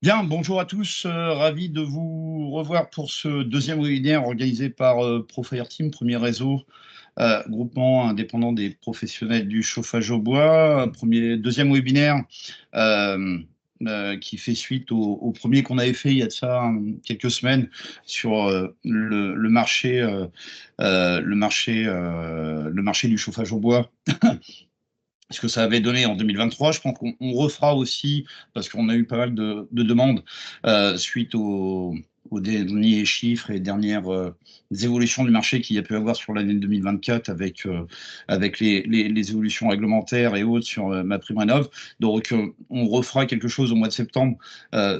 Bien, bonjour à tous, ravi de vous revoir pour ce deuxième webinaire organisé par Profire Team, premier réseau, groupement indépendant des professionnels du chauffage au bois. Deuxième webinaire euh, qui fait suite au premier qu'on avait fait il y a de ça quelques semaines sur le marché du chauffage au bois. Ce que ça avait donné en 2023. Je pense qu'on refera aussi, parce qu'on a eu pas mal de demandes suite aux derniers chiffres et dernières évolutions du marché qu'il y a pu avoir sur l'année 2024 avec les évolutions réglementaires et autres sur ma prime rénov. Donc, on refera quelque chose au mois de septembre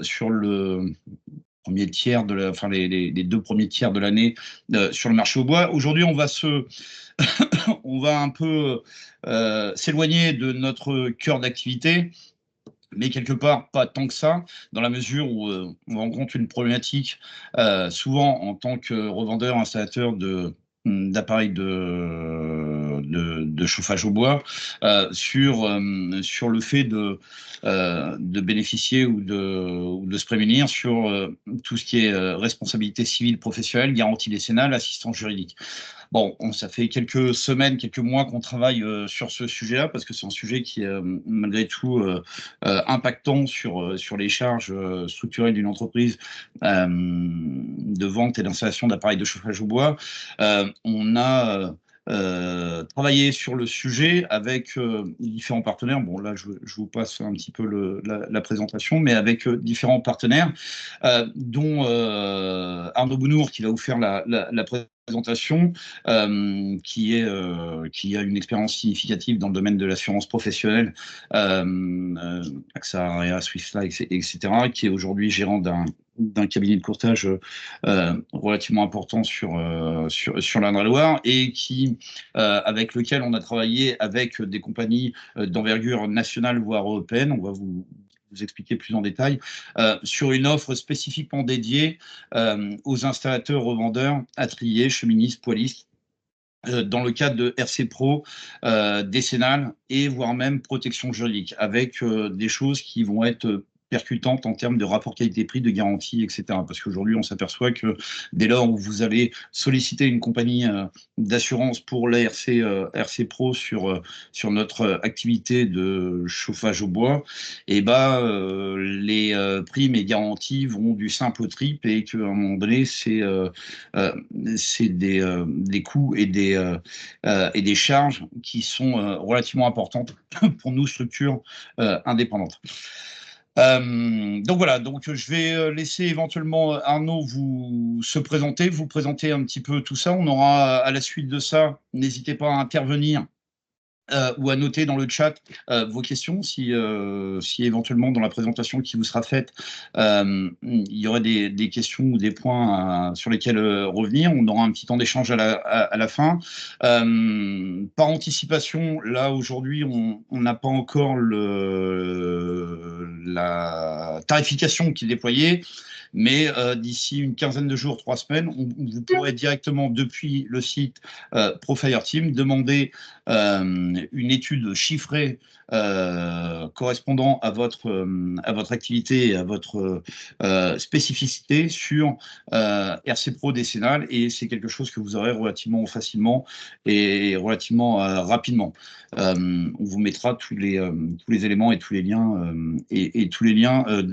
sur le premier tiers enfin les deux premiers tiers de l'année sur le marché au bois. Aujourd'hui, on va un peu s'éloigner de notre cœur d'activité, mais quelque part pas tant que ça, dans la mesure où on rencontre une problématique souvent en tant que revendeur, installateur d'appareils de chauffage au bois sur le fait de bénéficier ou de se prémunir sur tout ce qui est responsabilité civile professionnelle, garantie décennale, assistance juridique. Bon, ça fait quelques semaines, quelques mois qu'on travaille sur ce sujet-là, parce que c'est un sujet qui est malgré tout impactant sur les charges structurelles d'une entreprise de vente et d'installation d'appareils de chauffage au bois. On a travaillé sur le sujet avec différents partenaires. Bon, là, je vous passe un petit peu la présentation, mais avec différents partenaires, dont Arnaud Bounour, qui va vous faire la présentation, qui a une expérience significative dans le domaine de l'assurance professionnelle, AXA, Area, Swiss Life, etc., qui est aujourd'hui gérant d'un cabinet de courtage relativement important sur l'Indre-et-Loire et avec lequel on a travaillé avec des compagnies d'envergure nationale, voire européenne. On va vous expliquer plus en détail, sur une offre spécifiquement dédiée aux installateurs, revendeurs, ateliers, cheministes, poilistes, dans le cadre de RC Pro, décennale et voire même protection juridique, avec des choses qui vont être percutantes en termes de rapport qualité-prix, de garantie, etc. Parce qu'aujourd'hui, on s'aperçoit que dès lors où vous allez solliciter une compagnie d'assurance pour la RC Pro sur notre activité de chauffage au bois, et les primes et garanties vont du simple au triple et qu'à un moment donné, c'est des coûts et des charges qui sont relativement importantes pour nous, structures indépendantes. Donc voilà, donc je vais laisser éventuellement Arnaud vous présenter un petit peu tout ça. On aura à la suite de ça, n'hésitez pas à intervenir ou à noter dans le chat vos questions si éventuellement dans la présentation qui vous sera faite, il y aurait des questions ou des points sur lesquels revenir. On aura un petit temps d'échange à la fin. Par anticipation, là aujourd'hui, on n'a pas encore la tarification qui est déployée. Mais d'ici une quinzaine de jours, 3 semaines, vous pourrez directement depuis le site Profire Team demander une étude chiffrée correspondant à votre activité et à votre spécificité sur RC Pro décennal, et c'est quelque chose que vous aurez relativement facilement et relativement rapidement. On vous mettra tous les éléments et tous les liens,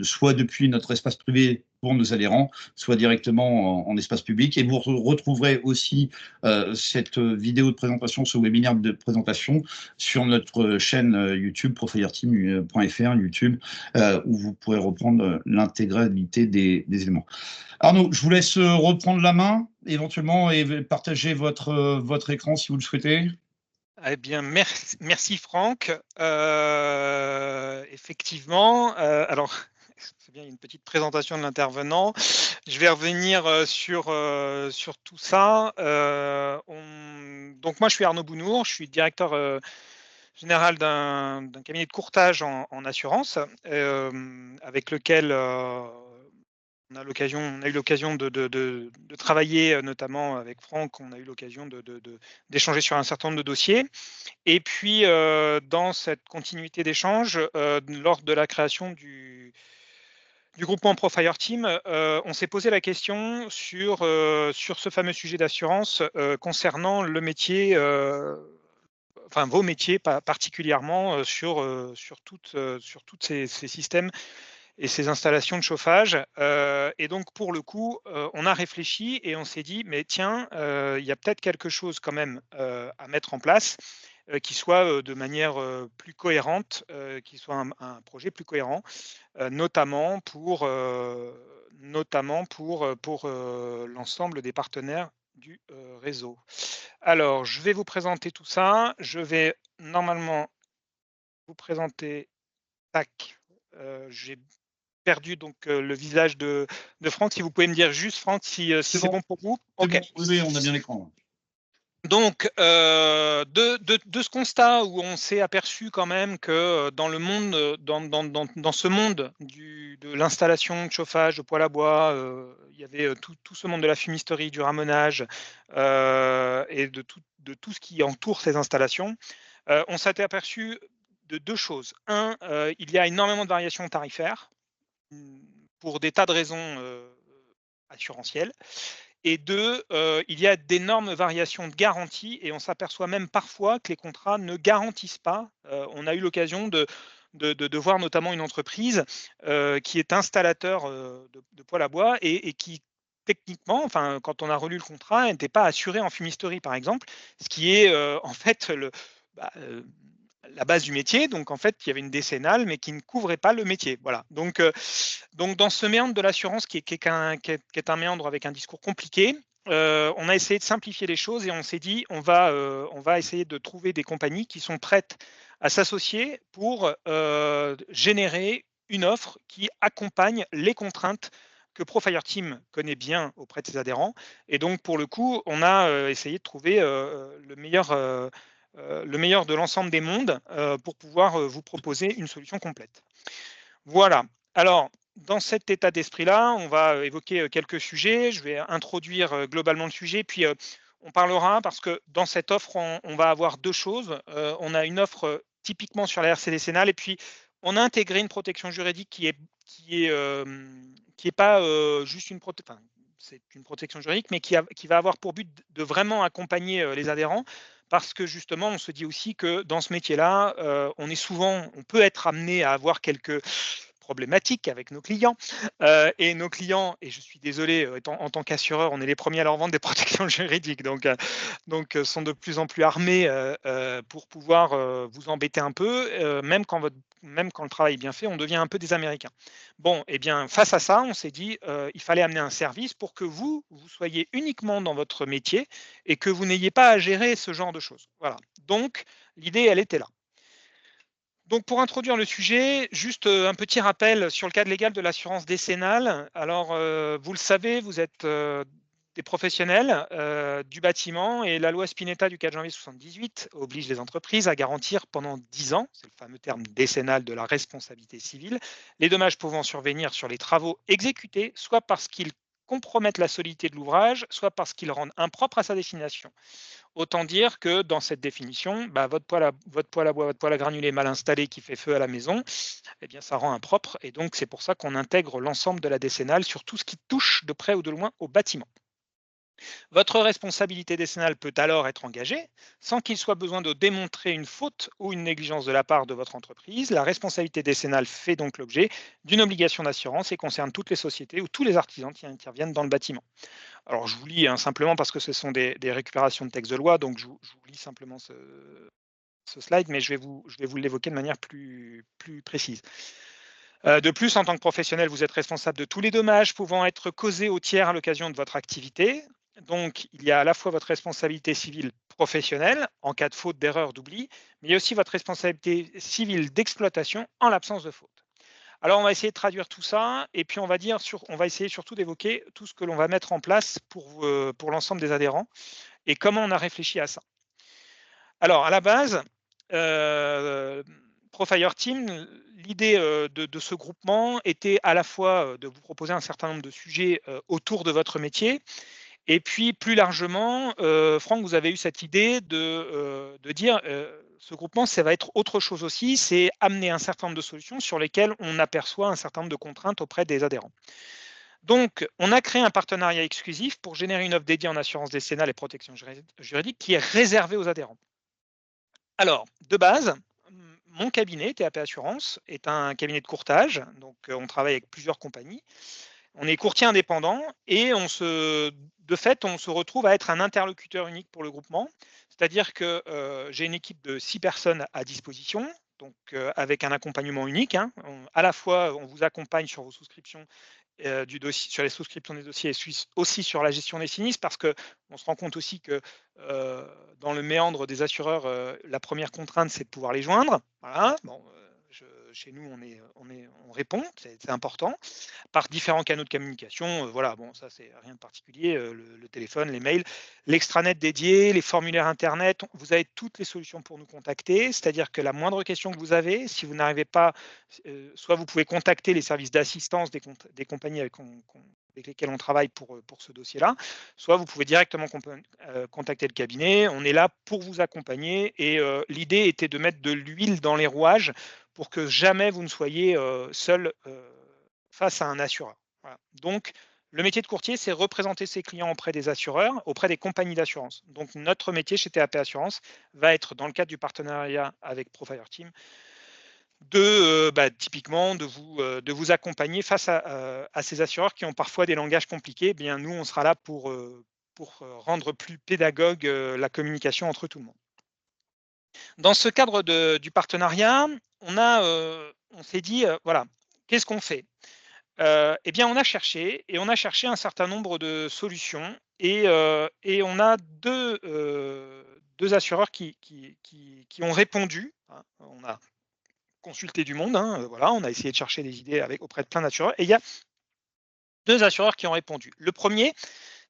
soit depuis notre espace privé pour nos adhérents, soit directement en espace public. Et vous retrouverez aussi cette vidéo de présentation, ce webinaire de présentation sur notre chaîne YouTube, profileteam.fr, YouTube, où vous pourrez reprendre l'intégralité des éléments. Arnaud, je vous laisse reprendre la main éventuellement et partager votre écran si vous le souhaitez. Eh bien, merci Franck. Effectivement, alors c'est bien, il y a une petite présentation de l'intervenant. Je vais revenir sur tout ça. Donc moi, je suis Arnaud Bounour, je suis directeur général d'un cabinet de courtage en assurance, avec lequel on a eu l'occasion de travailler, notamment avec Franck. On a eu l'occasion d'échanger sur un certain nombre de dossiers. Et puis, dans cette continuité d'échange, lors de la création du groupement Profire Team, on s'est posé la question sur ce fameux sujet d'assurance concernant le métier, enfin vos métiers particulièrement sur toutes ces systèmes et ces installations de chauffage. Et donc pour le coup, on a réfléchi et on s'est dit, mais tiens, il y a peut-être quelque chose quand même à mettre en place qui soit de manière plus cohérente, qui soit un projet plus cohérent, notamment pour l'ensemble des partenaires du réseau. Alors, je vais vous présenter tout ça. Je vais normalement vous présenter. Tac. J'ai perdu donc le visage de Franck. Si vous pouvez me dire juste, Franck, si c'est bon pour vous. C'est OK. bon, oui, on a bien l'écran. Donc, de ce constat où on s'est aperçu quand même que dans le monde, dans ce monde de l'installation de chauffage, de poêle à bois, il y avait tout ce monde de la fumisterie, du ramonage et de tout ce qui entoure ces installations. On s'était aperçu de deux choses. Un, il y a énormément de variations tarifaires pour des tas de raisons assurantielles. Et deux, il y a d'énormes variations de garantie et on s'aperçoit même parfois que les contrats ne garantissent pas. On a eu l'occasion de voir notamment une entreprise qui est installateur de poêle à bois et qui techniquement, enfin, quand on a relu le contrat, n'était pas assurée en fumisterie, par exemple, ce qui est en fait bah, la base du métier. Donc en fait, il y avait une décennale, mais qui ne couvrait pas le métier. Voilà. Donc dans ce méandre de l'assurance, qui est un méandre avec un discours compliqué, on a essayé de simplifier les choses et on s'est dit, on va essayer de trouver des compagnies qui sont prêtes à s'associer pour générer une offre qui accompagne les contraintes que Profire Team connaît bien auprès de ses adhérents. Et donc, pour le coup, on a essayé de trouver le meilleur de l'ensemble des mondes pour pouvoir vous proposer une solution complète. Voilà. Alors, dans cet état d'esprit-là, on va évoquer quelques sujets. Je vais introduire globalement le sujet, puis on parlera parce que dans cette offre, on va avoir deux choses. On a une offre typiquement sur la RC décennale, et puis on a intégré une protection juridique qui est pas juste une protection. Enfin, c'est une protection juridique, mais qui va avoir pour but de vraiment accompagner les adhérents, parce que justement, on se dit aussi que dans ce métier-là, on peut être amené à avoir quelques problématiques avec nos clients. Et nos clients, et je suis désolé, en tant qu'assureur, on est les premiers à leur vendre des protections juridiques, donc sont de plus en plus armés pour pouvoir vous embêter un peu, même quand le travail est bien fait, on devient un peu des Américains. Bon, et bien, face à ça, on s'est dit, il fallait amener un service pour que vous soyez uniquement dans votre métier et que vous n'ayez pas à gérer ce genre de choses. Voilà. Donc, l'idée, elle était là. Donc, pour introduire le sujet, juste un petit rappel sur le cadre légal de l'assurance décennale. Alors, vous le savez, vous êtes des professionnels du bâtiment et la loi Spinetta du 4 janvier 1978 oblige les entreprises à garantir pendant 10 ans, c'est le fameux terme décennal de la responsabilité civile, les dommages pouvant survenir sur les travaux exécutés, soit parce qu'ils compromettent la solidité de l'ouvrage, soit parce qu'ils rendent impropre à sa destination. Autant dire que dans cette définition, votre poêle à bois, votre poêle à granulés mal installé qui fait feu à la maison, eh bien, ça rend impropre. Et donc, c'est pour ça qu'on intègre l'ensemble de la décennale sur tout ce qui touche de près ou de loin au bâtiment. Votre responsabilité décennale peut alors être engagée sans qu'il soit besoin de démontrer une faute ou une négligence de la part de votre entreprise. La responsabilité décennale fait donc l'objet d'une obligation d'assurance et concerne toutes les sociétés ou tous les artisans qui interviennent dans le bâtiment. Alors, je vous lis simplement parce que ce sont des récupérations de textes de loi, donc je vous lis simplement ce slide, mais je vais vous l'évoquer de manière plus précise. De plus, en tant que professionnel, vous êtes responsable de tous les dommages pouvant être causés aux tiers à l'occasion de votre activité. Donc, il y a à la fois votre responsabilité civile professionnelle en cas de faute, d'erreur, d'oubli, mais il y a aussi votre responsabilité civile d'exploitation en l'absence de faute. Alors, on va essayer de traduire tout ça et puis on va essayer surtout d'évoquer tout ce que l'on va mettre en place pour l'ensemble des adhérents et comment on a réfléchi à ça. Alors, à la base, Profire Team, l'idée de ce groupement était à la fois de vous proposer un certain nombre de sujets autour de votre métier. Et puis, plus largement, Franck, vous avez eu cette idée de dire ce groupement, ça va être autre chose aussi, c'est amener un certain nombre de solutions sur lesquelles on aperçoit un certain nombre de contraintes auprès des adhérents. Donc, on a créé un partenariat exclusif pour générer une offre dédiée en assurance décennale et protection juridique qui est réservée aux adhérents. Alors, de base, mon cabinet, TAP Assurance, est un cabinet de courtage. Donc, on travaille avec plusieurs compagnies. On est courtier indépendant et de fait, on se retrouve à être un interlocuteur unique pour le groupement. C'est-à-dire que j'ai une équipe de 6 personnes à disposition, donc avec un accompagnement unique, hein. À la fois, on vous accompagne sur vos souscriptions du dossier, sur les souscriptions des dossiers et aussi sur la gestion des sinistres, parce qu'on se rend compte aussi que dans le méandre des assureurs, la première contrainte, c'est de pouvoir les joindre. Voilà. Bon, chez nous, on répond, c'est important par différents canaux de communication. Voilà, bon, ça, c'est rien de particulier. Le téléphone, les mails, l'extranet dédié, les formulaires Internet. Vous avez toutes les solutions pour nous contacter. C'est-à-dire que la moindre question que vous avez, si vous n'arrivez pas, soit vous pouvez contacter les services d'assistance des compagnies avec lesquelles on travaille pour ce dossier-là, soit vous pouvez directement contacter le cabinet. On est là pour vous accompagner et l'idée était de mettre de l'huile dans les rouages pour que jamais vous ne soyez seul face à un assureur. Voilà. Donc, le métier de courtier, c'est représenter ses clients auprès des assureurs, auprès des compagnies d'assurance. Donc, notre métier chez TAP Assurance va être, dans le cadre du partenariat avec Profire Team, typiquement de vous accompagner face à ces assureurs qui ont parfois des langages compliqués. Eh bien, nous, on sera là pour rendre plus pédagogue la communication entre tout le monde. Dans ce cadre du partenariat, on s'est dit, voilà, qu'est-ce qu'on fait? Eh bien, on a cherché un certain nombre de solutions et on a deux assureurs qui ont répondu, hein. On a consulté du monde, hein, voilà, on a essayé de chercher des idées auprès de plein d'assureurs et il y a 2 assureurs qui ont répondu. Le premier,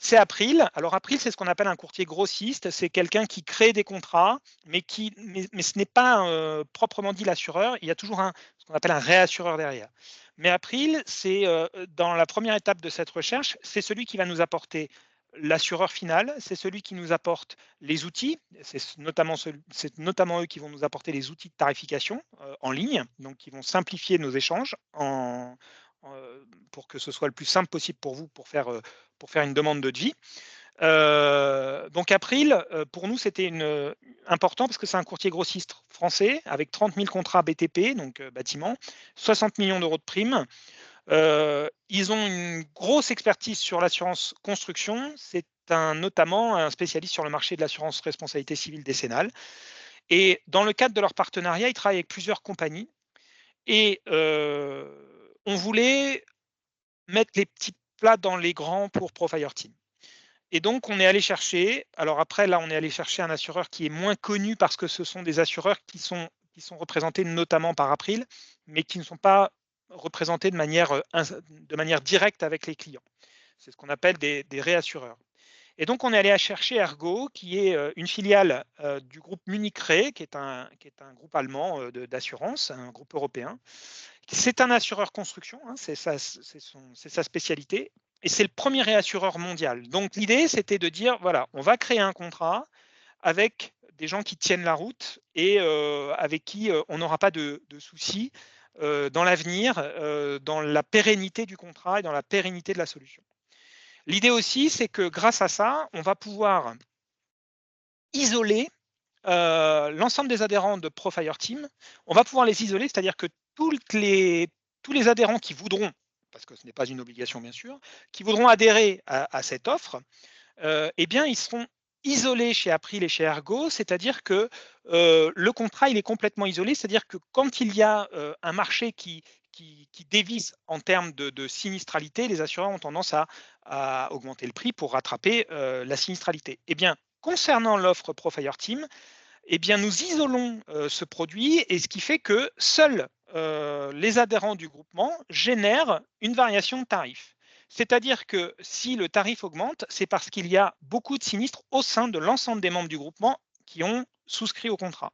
c'est April. Alors April, c'est ce qu'on appelle un courtier grossiste. C'est quelqu'un qui crée des contrats, mais ce n'est pas proprement dit l'assureur. Il y a toujours ce qu'on appelle un réassureur derrière. Mais April, c'est dans la première étape de cette recherche, c'est celui qui va nous apporter l'assureur final, c'est celui qui nous apporte les outils, c'est notamment eux qui vont nous apporter les outils de tarification en ligne, donc qui vont simplifier nos échanges pour que ce soit le plus simple possible pour vous pour faire une demande de devis. Donc April, pour nous, c'était important parce que c'est un courtier grossiste français avec 30 000 contrats BTP, donc bâtiment, 60 millions d'euros de primes. Ils ont une grosse expertise sur l'assurance construction. C'est notamment un spécialiste sur le marché de l'assurance responsabilité civile décennale. Et dans le cadre de leur partenariat, ils travaillent avec plusieurs compagnies. Et on voulait mettre les petits plats dans les grands pour Profire Team. Et donc, on est allé chercher, alors après, là, on est allé chercher un assureur qui est moins connu parce que ce sont des assureurs qui sont représentés notamment par April, mais qui ne sont pas représentés de manière directe avec les clients. C'est ce qu'on appelle des réassureurs. Et donc, on est allé chercher Ergo, qui est une filiale du groupe Munich Re, qui est un groupe allemand d'assurance, un groupe européen. C'est un assureur construction, hein, c'est sa spécialité. Et c'est le premier réassureur mondial. Donc l'idée, c'était de dire, voilà, on va créer un contrat avec des gens qui tiennent la route et avec qui on n'aura pas de soucis dans l'avenir, dans la pérennité du contrat et dans la pérennité de la solution. L'idée aussi, c'est que grâce à ça, on va pouvoir isoler l'ensemble des adhérents de Profire Team. On va pouvoir les isoler, c'est-à-dire que tous les adhérents qui voudront, parce que ce n'est pas une obligation bien sûr, qui voudront adhérer à cette offre, eh bien, ils seront isolés chez April et chez Ergo, c'est-à-dire que le contrat il est complètement isolé, c'est-à-dire que quand il y a un marché qui dévisse en termes de sinistralité, les assureurs ont tendance à augmenter le prix pour rattraper la sinistralité. Eh bien, concernant l'offre Profire Team, eh bien, nous isolons ce produit et ce qui fait que seuls les adhérents du groupement génèrent une variation de tarif. C'est-à-dire que si le tarif augmente, c'est parce qu'il y a beaucoup de sinistres au sein de l'ensemble des membres du groupement qui ont souscrit au contrat.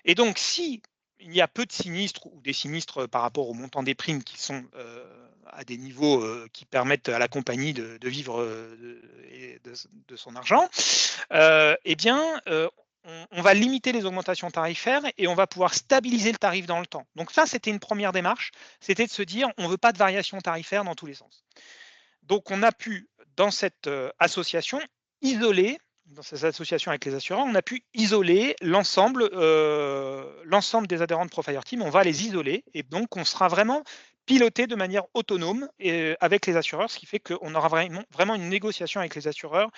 Et donc, si il y a peu de sinistres ou des sinistres par rapport au montant des primes qui sont à des niveaux qui permettent à la compagnie de vivre de son argent, eh bien, on va limiter les augmentations tarifaires et on va pouvoir stabiliser le tarif dans le temps. Donc ça, c'était une première démarche, c'était de se dire, on ne veut pas de variation tarifaire dans tous les sens. Donc on a pu, dans cette association, isoler, dans ces associations avec les assureurs, on a pu isoler l'ensemble des adhérents de Profire Team, on va les isoler et donc on sera vraiment piloté de manière autonome avec les assureurs, ce qui fait qu'on aura vraiment une négociation avec les assureurs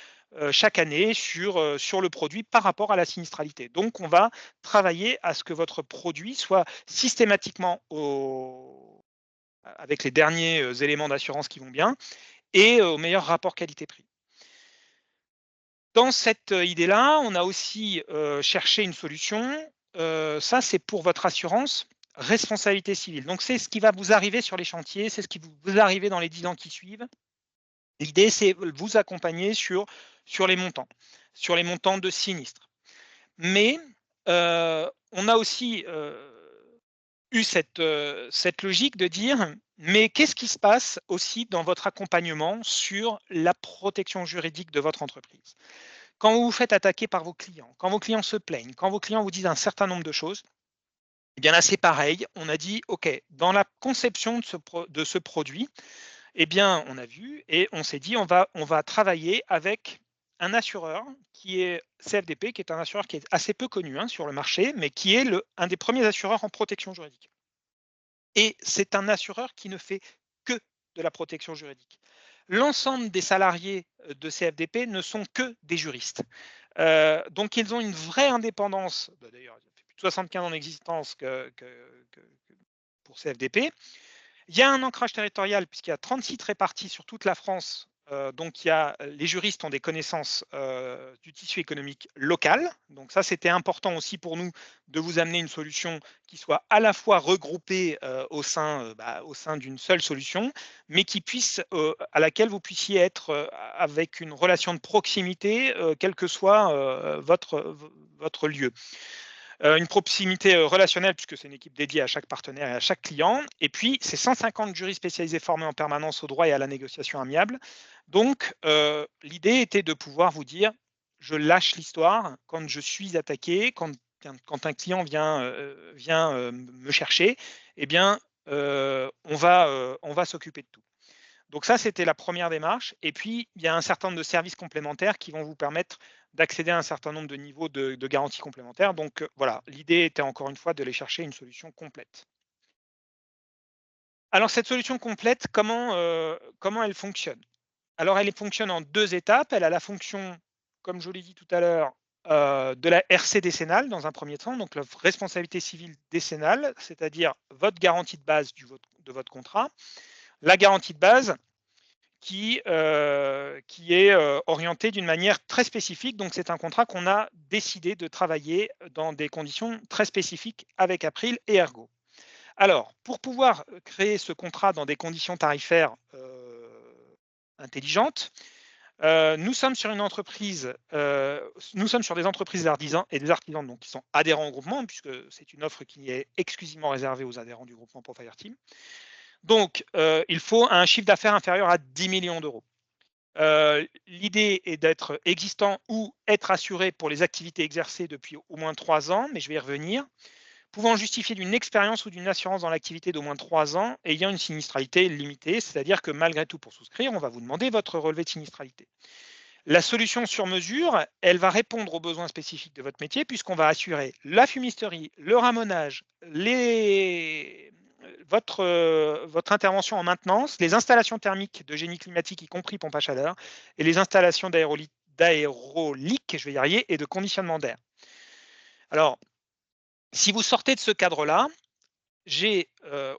chaque année sur le produit par rapport à la sinistralité. Donc on va travailler à ce que votre produit soit systématiquement avec les derniers éléments d'assurance qui vont bien, et au meilleur rapport qualité-prix. Dans cette idée-là, on a aussi cherché une solution. Ça, c'est pour votre assurance responsabilité civile. Donc, c'est ce qui va vous arriver sur les chantiers, c'est ce qui vous arriver dans les 10 ans qui suivent. L'idée, c'est vous accompagner sur les montants de sinistres. Mais on a aussi eu cette logique de dire, mais qu'est-ce qui se passe aussi dans votre accompagnement sur la protection juridique de votre entreprise? Quand vous vous faites attaquer par vos clients, quand vos clients se plaignent, quand vos clients vous disent un certain nombre de choses, eh bien là, c'est pareil. On a dit, OK, dans la conception de ce produit, eh bien, on a vu et on s'est dit, on va travailler avec un assureur qui est CFDP, qui est un assureur qui est assez peu connu sur le marché, mais qui est un des premiers assureurs en protection juridique. Et c'est un assureur qui ne fait que de la protection juridique. L'ensemble des salariés de CFDP ne sont que des juristes. Donc, ils ont une vraie indépendance. D'ailleurs, il fait plus de 75 ans d'existence pour CFDP. Il y a un ancrage territorial puisqu'il y a 30 sites répartis sur toute la France. Donc, les juristes ont des connaissances du tissu économique local. Donc, ça, c'était important aussi pour nous de vous amener une solution qui soit à la fois regroupée au sein d'une seule solution, mais à laquelle vous puissiez être avec une relation de proximité, quel que soit votre lieu. Une proximité relationnelle, puisque c'est une équipe dédiée à chaque partenaire et à chaque client. Et puis, c'est 150 juristes spécialisés formés en permanence au droit et à la négociation amiable. Donc, l'idée était de pouvoir vous dire, je lâche l'histoire quand je suis attaqué, quand un client vient me chercher, eh bien, on va s'occuper de tout. Donc ça, c'était la première démarche. Et puis, il y a un certain nombre de services complémentaires qui vont vous permettre d'accéder à un certain nombre de niveaux de garantie complémentaires. Donc voilà, l'idée était encore une fois de les chercher une solution complète. Alors cette solution complète, comment elle fonctionne? Alors elle fonctionne en 2 étapes. Elle a la fonction, comme je vous l'ai dit tout à l'heure, de la RC décennale dans un premier temps, donc la responsabilité civile décennale, c'est-à-dire votre garantie de base de votre contrat. La garantie de base, qui est orienté d'une manière très spécifique. Donc, c'est un contrat qu'on a décidé de travailler dans des conditions très spécifiques avec April et Ergo. Alors, pour pouvoir créer ce contrat dans des conditions tarifaires intelligentes, nous sommes sur des entreprises d'artisans et des artisans donc, qui sont adhérents au groupement, puisque c'est une offre qui est exclusivement réservée aux adhérents du groupement Profire Team. Donc, il faut un chiffre d'affaires inférieur à 10 millions d'euros. L'idée est d'être existant ou être assuré pour les activités exercées depuis au moins 3 ans, mais je vais y revenir, pouvant justifier d'une expérience ou d'une assurance dans l'activité d'au moins 3 ans, ayant une sinistralité limitée, c'est-à-dire que malgré tout, pour souscrire, on va vous demander votre relevé de sinistralité. La solution sur mesure, elle va répondre aux besoins spécifiques de votre métier, puisqu'on va assurer la fumisterie, le ramonage, votre intervention en maintenance, les installations thermiques de génie climatique, y compris pompe à chaleur, et les installations d'aérolique, je vais y arriver, et de conditionnement d'air. Alors, si vous sortez de ce cadre-là,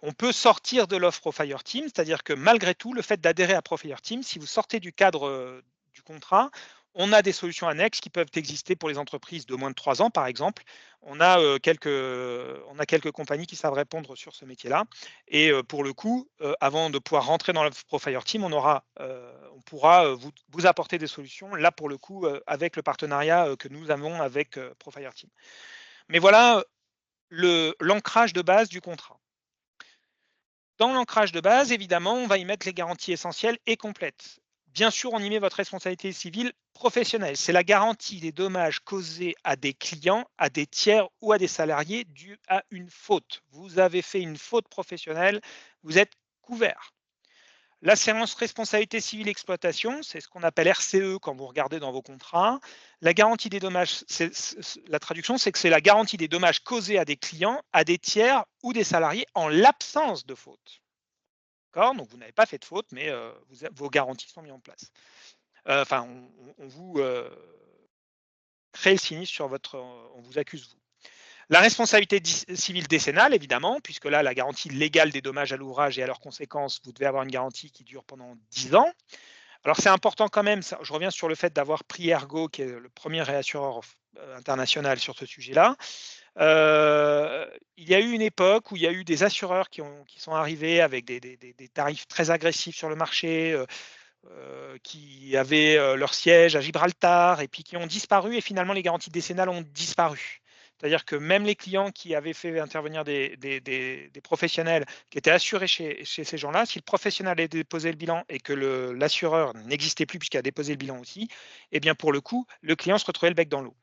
on peut sortir de l'offre Profire Team, c'est-à-dire que malgré tout, le fait d'adhérer à Profire Team, si vous sortez du cadre du contrat, on a des solutions annexes qui peuvent exister pour les entreprises de moins de 3 ans, par exemple. On a quelques compagnies qui savent répondre sur ce métier-là. Et pour le coup, avant de pouvoir rentrer dans l'offre Profire Team, on pourra vous apporter des solutions, là pour le coup, avec le partenariat que nous avons avec Profire Team. Mais voilà l'ancrage de base du contrat. Dans l'ancrage de base, évidemment, on va y mettre les garanties essentielles et complètes. bien sûr, on y met votre responsabilité civile professionnelle. C'est la garantie des dommages causés à des clients, à des tiers ou à des salariés dus à une faute. Vous avez fait une faute professionnelle, vous êtes couvert. L'assurance responsabilité civile exploitation, c'est ce qu'on appelle RCE quand vous regardez dans vos contrats. La garantie des dommages, la traduction, c'est que c'est la garantie des dommages causés à des clients, à des tiers ou des salariés en l'absence de faute. Donc vous n'avez pas fait de faute, mais vos garanties sont mises en place. Enfin, on vous crée le sinistre sur votre, on vous accuse vous. La responsabilité civile décennale, évidemment, puisque là, la garantie légale des dommages à l'ouvrage et à leurs conséquences, vous devez avoir une garantie qui dure pendant 10 ans. Alors, c'est important quand même, je reviens sur le fait d'avoir pris Ergo, qui est le premier réassureur international sur ce sujet-là. Il y a eu une époque où il y a eu des assureurs qui sont arrivés avec des tarifs très agressifs sur le marché, qui avaient leur siège à Gibraltar et puis qui ont disparu, et finalement les garanties décennales ont disparu. C'est-à-dire que même les clients qui avaient fait intervenir des professionnels qui étaient assurés chez ces gens-là, si le professionnel a déposé le bilan et que l'assureur n'existait plus puisqu'il a déposé le bilan aussi, eh bien pour le coup, le client se retrouvait le bec dans l'eau.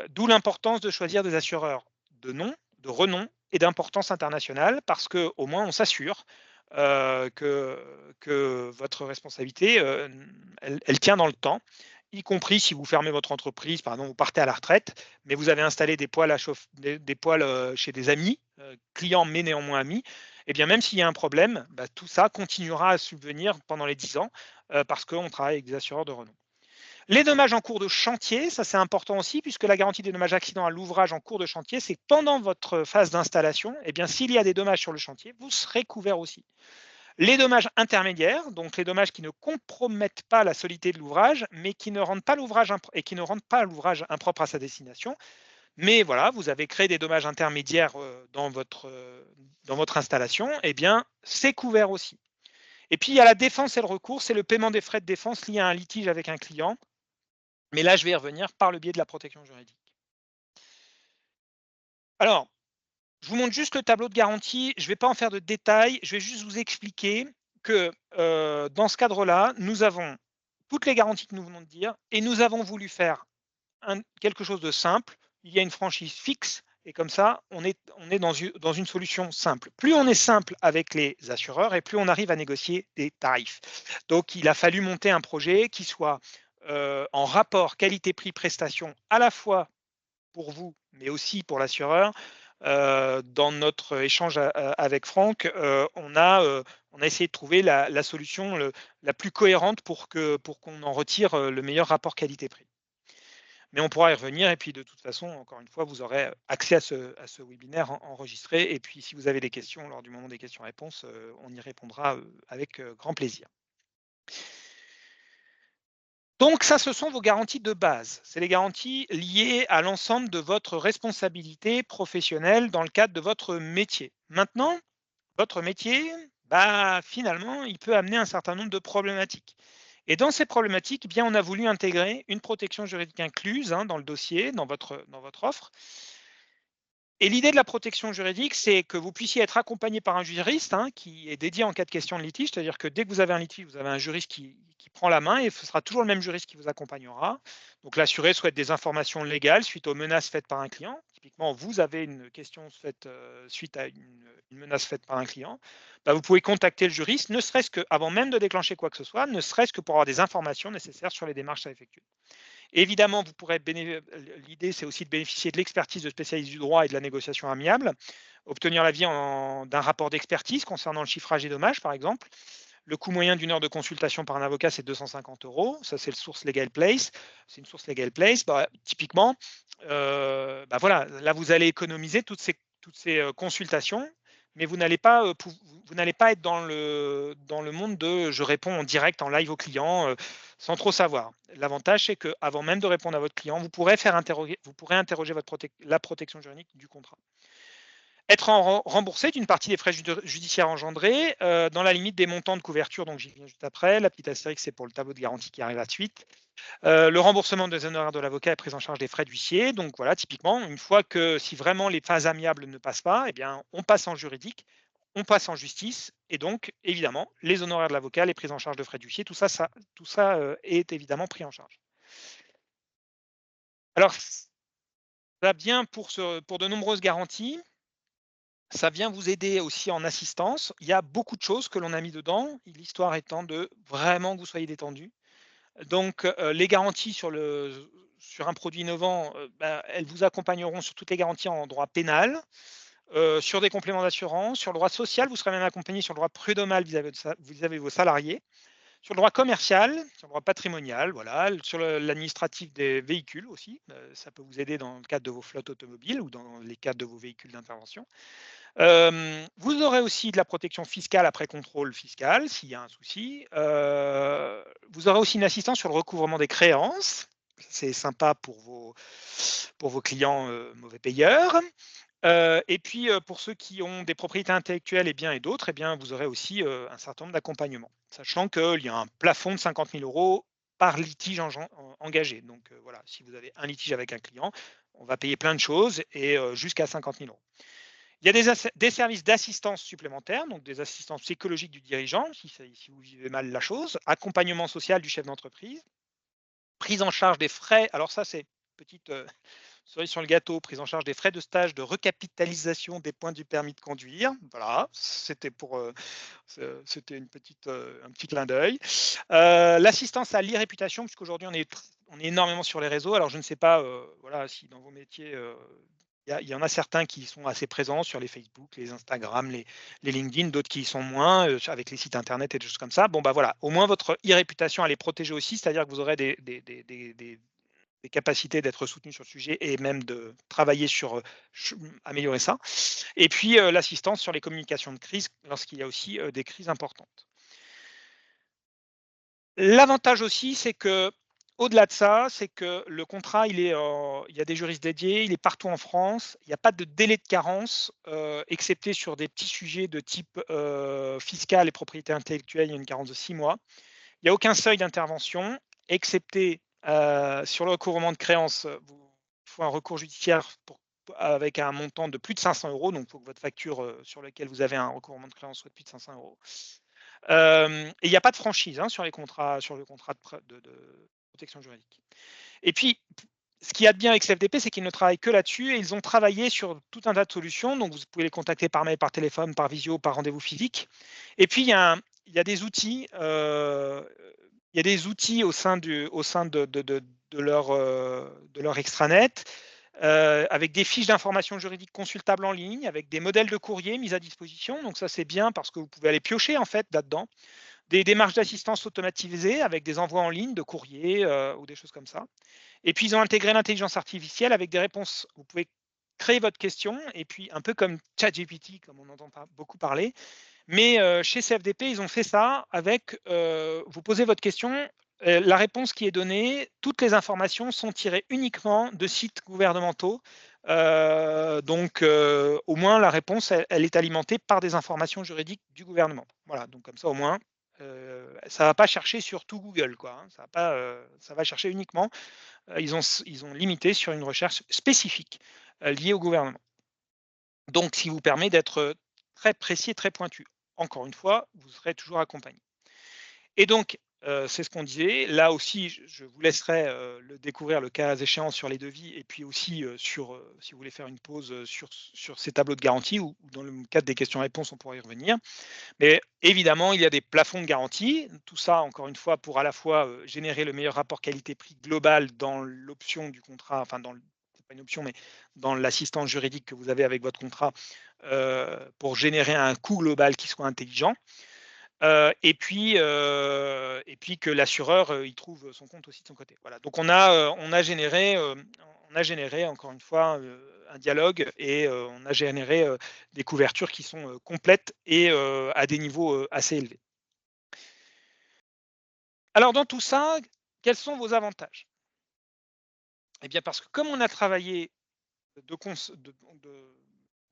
D'où l'importance de choisir des assureurs de nom, de renom et d'importance internationale, parce qu'au moins on s'assure que votre responsabilité, elle tient dans le temps, y compris si vous fermez votre entreprise, par exemple, vous partez à la retraite, mais vous avez installé des poêles, des poêles chez des amis, clients mais néanmoins amis, et bien même s'il y a un problème, tout ça continuera à subvenir pendant les 10 ans, parce qu'on travaille avec des assureurs de renom. Les dommages en cours de chantier, ça c'est important aussi, puisque la garantie des dommages accidents à l'ouvrage en cours de chantier, c'est pendant votre phase d'installation, eh bien s'il y a des dommages sur le chantier, vous serez couvert aussi. Les dommages intermédiaires, donc les dommages qui ne compromettent pas la solidité de l'ouvrage, mais qui ne rendent pas l'ouvrage impropre à sa destination. Mais voilà, vous avez créé des dommages intermédiaires dans votre installation, eh bien c'est couvert aussi. Et puis il y a la défense et le recours, c'est le paiement des frais de défense liés à un litige avec un client. Mais là, je vais y revenir par le biais de la protection juridique. Alors, je vous montre juste le tableau de garantie. Je ne vais pas en faire de détails. Je vais juste vous expliquer que dans ce cadre-là, nous avons toutes les garanties que nous venons de dire et nous avons voulu faire quelque chose de simple. Il y a une franchise fixe et comme ça, on est dans une solution simple. Plus on est simple avec les assureurs et plus on arrive à négocier des tarifs. Donc, il a fallu monter un projet qui soit en rapport qualité-prix-prestation à la fois pour vous, mais aussi pour l'assureur. Dans notre échange avec Franck, on a essayé de trouver la solution la plus cohérente pour qu'on en retire le meilleur rapport qualité-prix. Mais on pourra y revenir et puis de toute façon, encore une fois, vous aurez accès à ce webinaire enregistré et puis si vous avez des questions lors du moment des questions-réponses, on y répondra avec grand plaisir. Donc ça, ce sont vos garanties de base. C'est les garanties liées à l'ensemble de votre responsabilité professionnelle dans le cadre de votre métier. Maintenant, votre métier, finalement, il peut amener un certain nombre de problématiques. Et dans ces problématiques, bien, on a voulu intégrer une protection juridique incluse dans le dossier, dans votre offre. Et l'idée de la protection juridique, c'est que vous puissiez être accompagné par un juriste qui est dédié en cas de question de litige, c'est-à-dire que dès que vous avez un litige, vous avez un juriste qui prend la main et ce sera toujours le même juriste qui vous accompagnera. Donc l'assuré souhaite des informations légales suite aux menaces faites par un client. Typiquement, vous avez une question faite suite à une menace faite par un client. Vous pouvez contacter le juriste, ne serait-ce qu'avant même de déclencher quoi que ce soit, ne serait-ce que pour avoir des informations nécessaires sur les démarches à effectuer. Évidemment, l'idée, c'est aussi de bénéficier de l'expertise de spécialistes du droit et de la négociation amiable, obtenir l'avis d'un rapport d'expertise concernant le chiffrage des dommages, par exemple. Le coût moyen d'une heure de consultation par un avocat, c'est 250 €. Ça, c'est le source Legal Place. C'est une source Legal Place. Typiquement, voilà, là, vous allez économiser toutes ces consultations, mais vous n'allez pas être dans le monde de je réponds en direct, en live au client, sans trop savoir. L'avantage, c'est qu'avant même de répondre à votre client, vous pourrez interroger la protection juridique du contrat. Être remboursé d'une partie des frais judiciaires engendrés dans la limite des montants de couverture, donc j'y viens juste après. La petite astérix, c'est pour le tableau de garantie qui arrive à la suite. Le remboursement des honoraires de l'avocat est pris en charge des frais d'huissier. Donc voilà, typiquement, une fois que si vraiment les phases amiables ne passent pas, eh bien, on passe en juridique. on passe en justice et donc évidemment les honoraires de l'avocat, les prises en charge de frais d'huissier, tout ça, est évidemment pris en charge. Alors ça vient pour de nombreuses garanties, ça vient vous aider aussi en assistance. Il y a beaucoup de choses que l'on a mis dedans, l'histoire étant de vraiment que vous soyez détendu. Donc, les garanties sur un produit innovant, elles vous accompagneront sur toutes les garanties en droit pénal, sur des compléments d'assurance, sur le droit social, vous serez même accompagné sur le droit prud'homal vis-à-vis de vos salariés, sur le droit commercial, sur le droit patrimonial, voilà, sur l'administratif des véhicules aussi, ça peut vous aider dans le cadre de vos flottes automobiles ou dans les cadres de vos véhicules d'intervention. Vous aurez aussi de la protection fiscale après contrôle fiscal, s'il y a un souci. Vous aurez aussi une assistance sur le recouvrement des créances. C'est sympa pour vos clients mauvais payeurs. Et puis, pour ceux qui ont des propriétés intellectuelles et biens et d'autres, eh bien, vous aurez aussi un certain nombre d'accompagnements, sachant qu'il y a un plafond de 50 000 € par litige engagé. Donc, voilà, si vous avez un litige avec un client, on va payer plein de choses et jusqu'à 50 000 €. Il y a des services d'assistance supplémentaires, donc des assistances psychologiques du dirigeant, si vous vivez mal la chose, accompagnement social du chef d'entreprise, prise en charge des frais. Alors ça, c'est petite cerise sur le gâteau, prise en charge des frais de stage de recapitalisation des points du permis de conduire. Voilà, c'était un petit clin d'œil. L'assistance à l'e-réputation, puisqu'aujourd'hui on est énormément sur les réseaux. Alors je ne sais pas, voilà, si dans vos métiers il y en a certains qui sont assez présents sur les Facebook, les Instagram, les LinkedIn, d'autres qui y sont moins, avec les sites internet et des choses comme ça. Bon, bah voilà, au moins votre e-réputation, elle est protégée aussi, c'est-à-dire que vous aurez des capacités d'être soutenu sur le sujet et même de travailler sur améliorer ça. Et puis l'assistance sur les communications de crise lorsqu'il y a aussi des crises importantes. L'avantage aussi, c'est que au-delà de ça, c'est que le contrat, il y a des juristes dédiés, il est partout en France. Il n'y a pas de délai de carence, excepté sur des petits sujets de type fiscal et propriété intellectuelle, il y a une carence de 6 mois. Il n'y a aucun seuil d'intervention, excepté sur le recouvrement de créances. Il faut un recours judiciaire avec un montant de plus de 500 €. Donc, il faut que votre facture sur laquelle vous avez un recouvrement de créances soit de plus de 500 €. Et il n'y a pas de franchise sur le contrat de protection juridique. Et puis, ce qu'il y a de bien avec CFDP, c'est qu'ils ne travaillent que là-dessus et ils ont travaillé sur tout un tas de solutions. Donc, vous pouvez les contacter par mail, par téléphone, par visio, par rendez-vous physique. Et puis, il y a des outils, au sein de leur extranet, avec des fiches d'informations juridiques consultables en ligne, avec des modèles de courrier mis à disposition. Donc ça, c'est bien parce que vous pouvez aller piocher en fait là-dedans. Des démarches d'assistance automatisées avec des envois en ligne de courrier ou des choses comme ça. Et puis, ils ont intégré l'intelligence artificielle avec des réponses. Vous pouvez créer votre question et puis un peu comme ChatGPT, comme on entend beaucoup parler. Mais chez CFDP, ils ont fait ça avec, vous posez votre question, la réponse qui est donnée, toutes les informations sont tirées uniquement de sites gouvernementaux. Donc, au moins, la réponse, elle est alimentée par des informations juridiques du gouvernement. Voilà, donc comme ça, au moins, ça ne va pas chercher sur tout Google, quoi. Ça va chercher uniquement, ils ont limité sur une recherche spécifique liée au gouvernement. Donc, ce qui vous permet d'être très précis et très pointu. Encore une fois, vous serez toujours accompagné. Et donc, c'est ce qu'on disait. Là aussi, je vous laisserai le découvrir le cas échéant sur les devis et puis aussi si vous voulez faire une pause sur ces tableaux de garantie ou dans le cadre des questions-réponses, on pourra y revenir. Mais évidemment, il y a des plafonds de garantie. Tout ça, encore une fois, pour à la fois générer le meilleur rapport qualité-prix global dans l'option du contrat, enfin c'est pas une option, mais dans l'assistance juridique que vous avez avec votre contrat, pour générer un coût global qui soit intelligent. Et puis que l'assureur, il trouve son compte aussi de son côté. Voilà, donc on a généré encore une fois, un dialogue et on a généré, des couvertures qui sont, complètes et à des niveaux, assez élevés. Alors dans tout ça, quels sont vos avantages? Eh bien parce que comme on a travaillé de cons de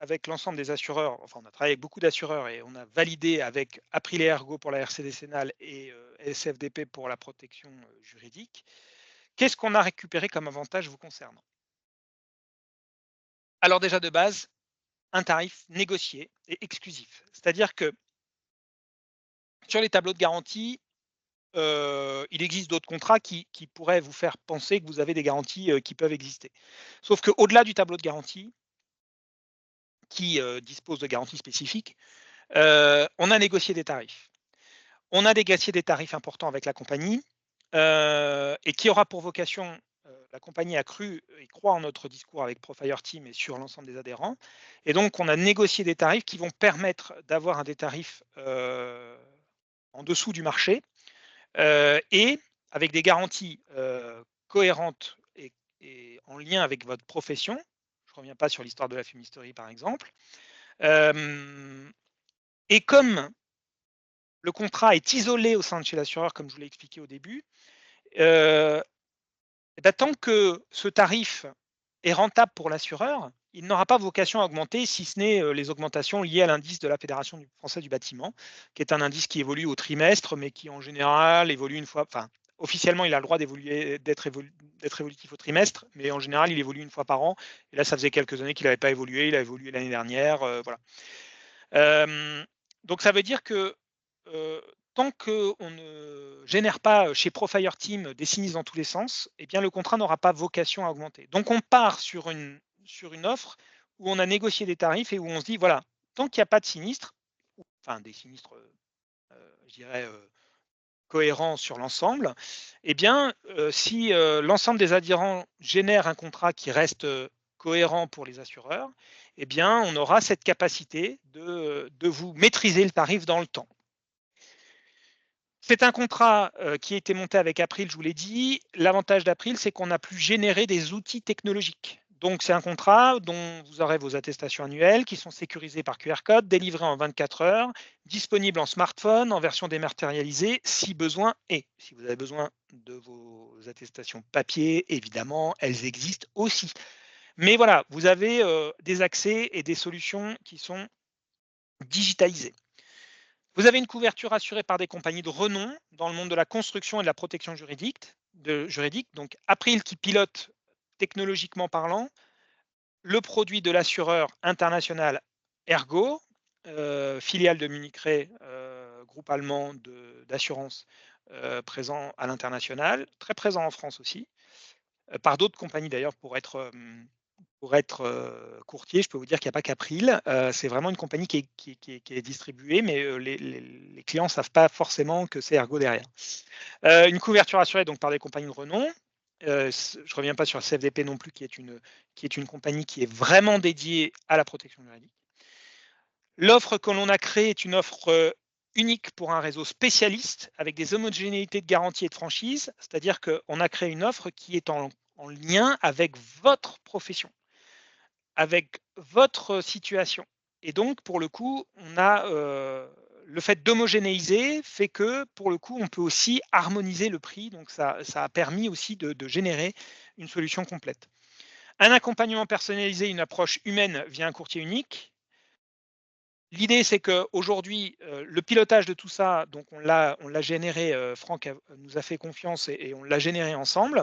avec l'ensemble des assureurs, enfin on a travaillé avec beaucoup d'assureurs et on a validé avec Aprilia Ergo pour la RC décennale et SFDP pour la protection, juridique. Qu'est-ce qu'on a récupéré comme avantage vous concernant? Alors déjà de base, un tarif négocié et exclusif. C'est-à-dire que sur les tableaux de garantie, il existe d'autres contrats qui pourraient vous faire penser que vous avez des garanties qui peuvent exister. Sauf qu'au-delà du tableau de garantie, qui dispose de garanties spécifiques, on a négocié des tarifs. On a négocié des tarifs importants avec la compagnie et qui aura pour vocation, la compagnie a cru et croit en notre discours avec Profire Team et sur l'ensemble des adhérents. Et donc, on a négocié des tarifs qui vont permettre d'avoir des tarifs en dessous du marché et avec des garanties cohérentes et en lien avec votre profession. Je ne reviens pas sur l'histoire de la fumisterie, par exemple. Et comme le contrat est isolé au sein de chez l'assureur, comme je vous l'ai expliqué au début, tant que ce tarif est rentable pour l'assureur, il n'aura pas vocation à augmenter, si ce n'est les augmentations liées à l'indice de la Fédération française du bâtiment, qui est un indice qui évolue au trimestre, mais qui en général évolue une fois, enfin, officiellement, il a le droit d'être évolutif au trimestre, mais en général, il évolue une fois par an. Et là, ça faisait quelques années qu'il n'avait pas évolué, il a évolué l'année dernière. Voilà. Donc, ça veut dire que tant qu'on ne génère pas chez Profire Team des sinistres dans tous les sens, eh bien, le contrat n'aura pas vocation à augmenter. Donc, on part sur une offre où on a négocié des tarifs et où on se dit, voilà, tant qu'il n'y a pas de sinistre, enfin des sinistres, je dirais, cohérents sur l'ensemble, eh bien, si l'ensemble des adhérents génèrent un contrat qui reste cohérent pour les assureurs, eh bien, on aura cette capacité de vous maîtriser le tarif dans le temps. C'est un contrat qui a été monté avec April, je vous l'ai dit. L'avantage d'April, c'est qu'on a pu générer des outils technologiques. Donc, c'est un contrat dont vous aurez vos attestations annuelles qui sont sécurisées par QR code, délivrées en 24 heures, disponibles en smartphone, en version dématérialisée, si besoin est. Si vous avez besoin de vos attestations papier, évidemment, elles existent aussi. Mais voilà, vous avez des accès et des solutions qui sont digitalisées. Vous avez une couverture assurée par des compagnies de renom dans le monde de la construction et de la protection juridique. Donc, April qui pilote technologiquement parlant le produit de l'assureur international Ergo, filiale de Munich Re, groupe allemand d'assurance présent à l'international, très présent en France aussi, par d'autres compagnies d'ailleurs pour être courtier, je peux vous dire qu'il n'y a pas qu'April. C'est vraiment une compagnie qui est distribuée, mais les clients ne savent pas forcément que c'est Ergo derrière. Une couverture assurée donc par des compagnies de renom. Je ne reviens pas sur la CFDP non plus, qui est une compagnie qui est vraiment dédiée à la protection juridique. L'offre que l'on a créée est une offre unique pour un réseau spécialiste avec des homogénéités de garantie et de franchise, c'est-à-dire qu'on a créé une offre qui est en lien avec votre profession, avec votre situation. Et donc, pour le coup, on a le fait d'homogénéiser fait que, pour le coup, on peut aussi harmoniser le prix. Donc, ça a permis aussi de générer une solution complète. Un accompagnement personnalisé, une approche humaine via un courtier unique. L'idée, c'est qu'aujourd'hui, le pilotage de tout ça, donc on l'a généré, Franck nous a fait confiance et on l'a généré ensemble.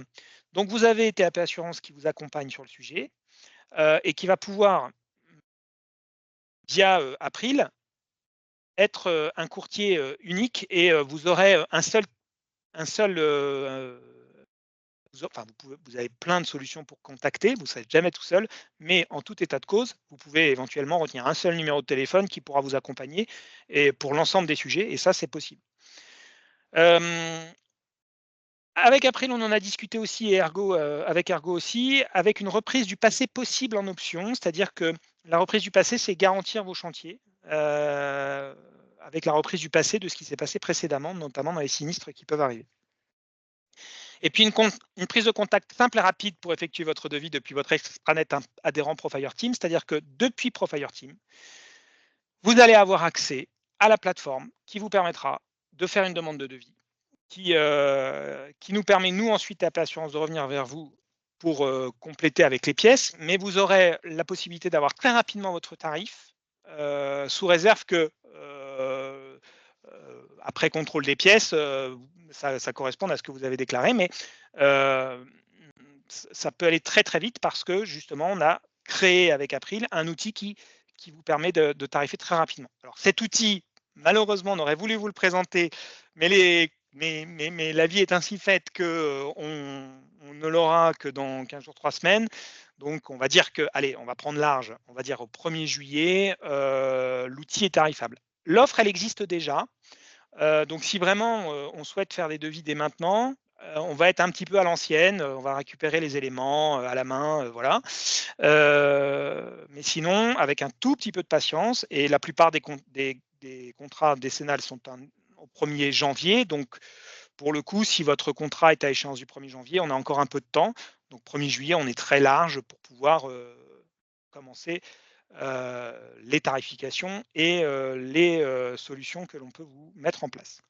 Donc, vous avez TAP Assurance qui vous accompagne sur le sujet et qui va pouvoir, via April, être un courtier unique et vous aurez un seul vous avez plein de solutions pour contacter, vous ne serez jamais tout seul, mais en tout état de cause, vous pouvez éventuellement retenir un seul numéro de téléphone qui pourra vous accompagner et pour l'ensemble des sujets, et ça, c'est possible. Avec April, on en a discuté aussi, et avec Ergo aussi, avec une reprise du passé possible en option, c'est-à-dire que la reprise du passé, c'est garantir vos chantiers, avec la reprise du passé de ce qui s'est passé précédemment, notamment dans les sinistres qui peuvent arriver. Et puis une prise de contact simple et rapide pour effectuer votre devis depuis votre extranet adhérent Profire Team, c'est-à-dire que depuis Profire Team, vous allez avoir accès à la plateforme qui vous permettra de faire une demande de devis, qui nous permet, nous, ensuite, à Assurance, de revenir vers vous pour compléter avec les pièces, mais vous aurez la possibilité d'avoir très rapidement votre tarif, sous réserve que, après contrôle des pièces, ça corresponde à ce que vous avez déclaré, mais ça peut aller très très vite parce que justement, on a créé avec April un outil qui qui vous permet de tarifer très rapidement. Alors cet outil, malheureusement, on aurait voulu vous le présenter, mais la vie est ainsi faite qu'on ne l'aura que dans 15 jours, 3 semaines. Donc on va dire que, allez, on va prendre large, on va dire au 1er juillet, l'outil est tarifable. L'offre, elle existe déjà. Donc si vraiment on souhaite faire des devis dès maintenant, on va être un petit peu à l'ancienne, on va récupérer les éléments à la main, voilà. Mais sinon, avec un tout petit peu de patience, et la plupart des contrats décennales sont au 1er janvier, donc pour le coup, si votre contrat est à échéance du 1er janvier, on a encore un peu de temps. Donc 1er juillet, on est très large pour pouvoir commencer les tarifications et les solutions que l'on peut vous mettre en place.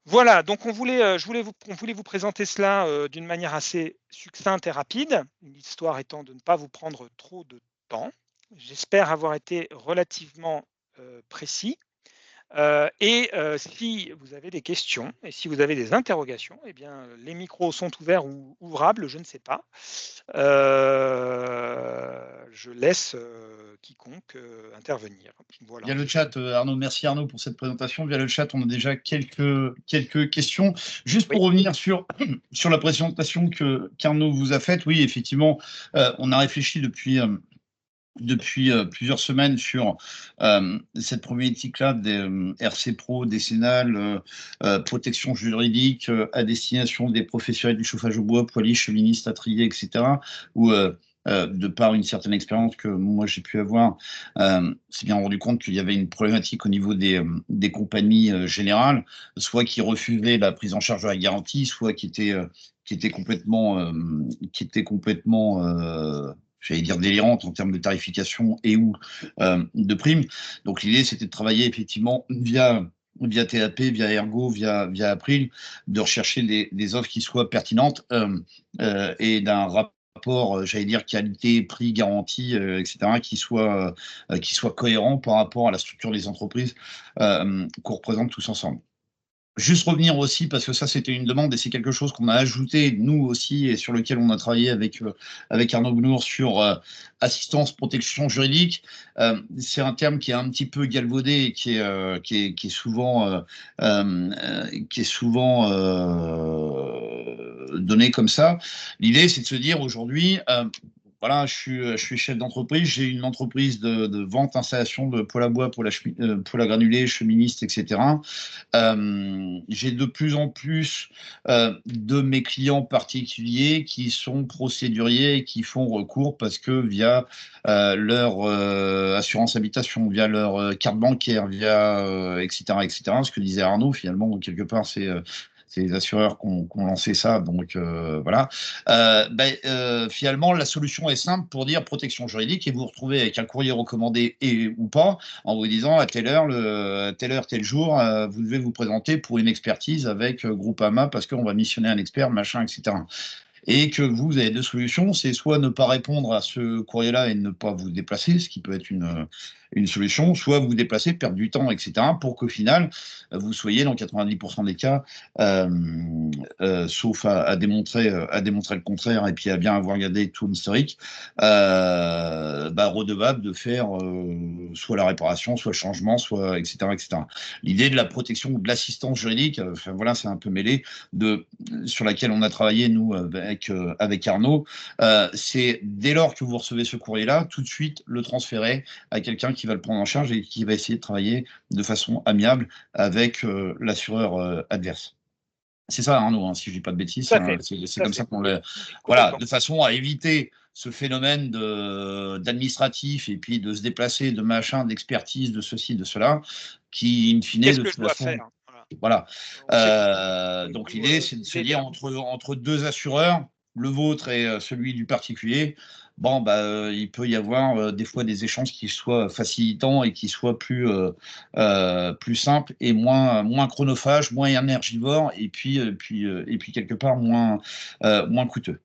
Voilà, donc on voulait vous présenter cela d'une manière assez succincte et rapide, l'histoire étant de ne pas vous prendre trop de temps. J'espère avoir été relativement précis. Et si vous avez des questions et si vous avez des interrogations, eh bien, les micros sont ouverts ou ouvrables, je ne sais pas. Je laisse quiconque intervenir. Voilà. Via le chat, Arnaud, merci Arnaud pour cette présentation. Via le chat, on a déjà quelques questions. Juste pour revenir sur la présentation qu'Arnaud vous a faite, oui, effectivement, on a réfléchi depuis plusieurs semaines sur cette problématique-là des RC Pro, décennale, protection juridique à destination des professionnels du chauffage au bois, poilus, cheministes, attriers, etc. Où, de par une certaine expérience que moi j'ai pu avoir, c'est bien rendu compte qu'il y avait une problématique au niveau des compagnies générales, soit qui refusaient la prise en charge de la garantie, soit qui étaient complètement j'allais dire délirante en termes de tarification et ou de primes. Donc l'idée, c'était de travailler effectivement via TAP, via Ergo, via April, de rechercher des offres qui soient pertinentes et d'un rapport, j'allais dire, qualité, prix, garantie, etc., qui soit cohérent par rapport à la structure des entreprises qu'on représente tous ensemble. Juste revenir aussi, parce que ça, c'était une demande et c'est quelque chose qu'on a ajouté, nous aussi, et sur lequel on a travaillé avec Arnaud Bounour sur assistance, protection juridique. C'est un terme qui est un petit peu galvaudé et qui est souvent donné comme ça. L'idée, c'est de se dire aujourd'hui, voilà, je suis chef d'entreprise, j'ai une entreprise de vente, installation de poêle à bois, poêle à granulés, cheministe, etc. J'ai de plus en plus de mes clients particuliers qui sont procéduriers et qui font recours parce que via leur assurance habitation, via leur carte bancaire, via etc., ce que disait Arnaud, finalement, quelque part, c'est les assureurs qui ont lancé ça, donc voilà. Finalement, la solution est simple pour dire protection juridique et vous vous retrouvez avec un courrier recommandé ou pas, en vous disant à telle heure, tel jour, vous devez vous présenter pour une expertise avec Groupama parce qu'on va missionner un expert, machin, etc. Et que vous avez deux solutions, c'est soit ne pas répondre à ce courrier-là et ne pas vous déplacer, ce qui peut être une solution, soit vous déplacer, perdre du temps, etc., pour qu'au final, vous soyez dans 90% des cas, sauf à démontrer le contraire et puis à bien avoir regardé tout l'historique, redevable de faire soit la réparation, soit le changement, soit etc., etc. L'idée de la protection ou de l'assistance juridique, voilà, c'est un peu mêlé, sur laquelle on a travaillé, nous, avec Arnaud, c'est dès lors que vous recevez ce courrier-là, tout de suite le transférer à quelqu'un qui va le prendre en charge et qui va essayer de travailler de façon amiable avec l'assureur adverse. C'est ça, Arnaud, si je ne dis pas de bêtises, c'est comme ça qu'on le... Voilà, de façon à éviter ce phénomène d'administratif et puis de se déplacer, de machin, d'expertise, de ceci, de cela, qui, in fine, de toute façon... Voilà. Donc l'idée, c'est de se dire entre deux assureurs, le vôtre et celui du particulier, il peut y avoir des fois des échanges qui soient facilitants et qui soient plus simples et moins chronophages, moins énergivores et puis quelque part moins coûteux.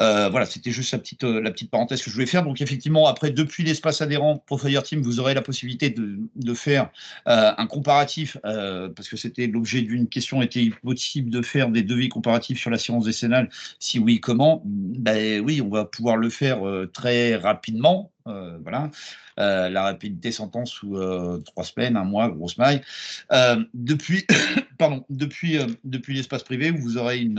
Voilà, c'était juste la petite parenthèse que je voulais faire. Donc, effectivement, après, depuis l'espace adhérent Profire Team, vous aurez la possibilité de faire un comparatif, parce que c'était l'objet d'une question, était-il possible de faire des devis comparatifs sur l'assurance décennale? Si oui, comment? Ben oui, on va pouvoir le faire très rapidement. Voilà. La rapidité s'entend sous 3 semaines, un mois, grosse maille. Depuis, pardon, depuis l'espace privé, vous aurez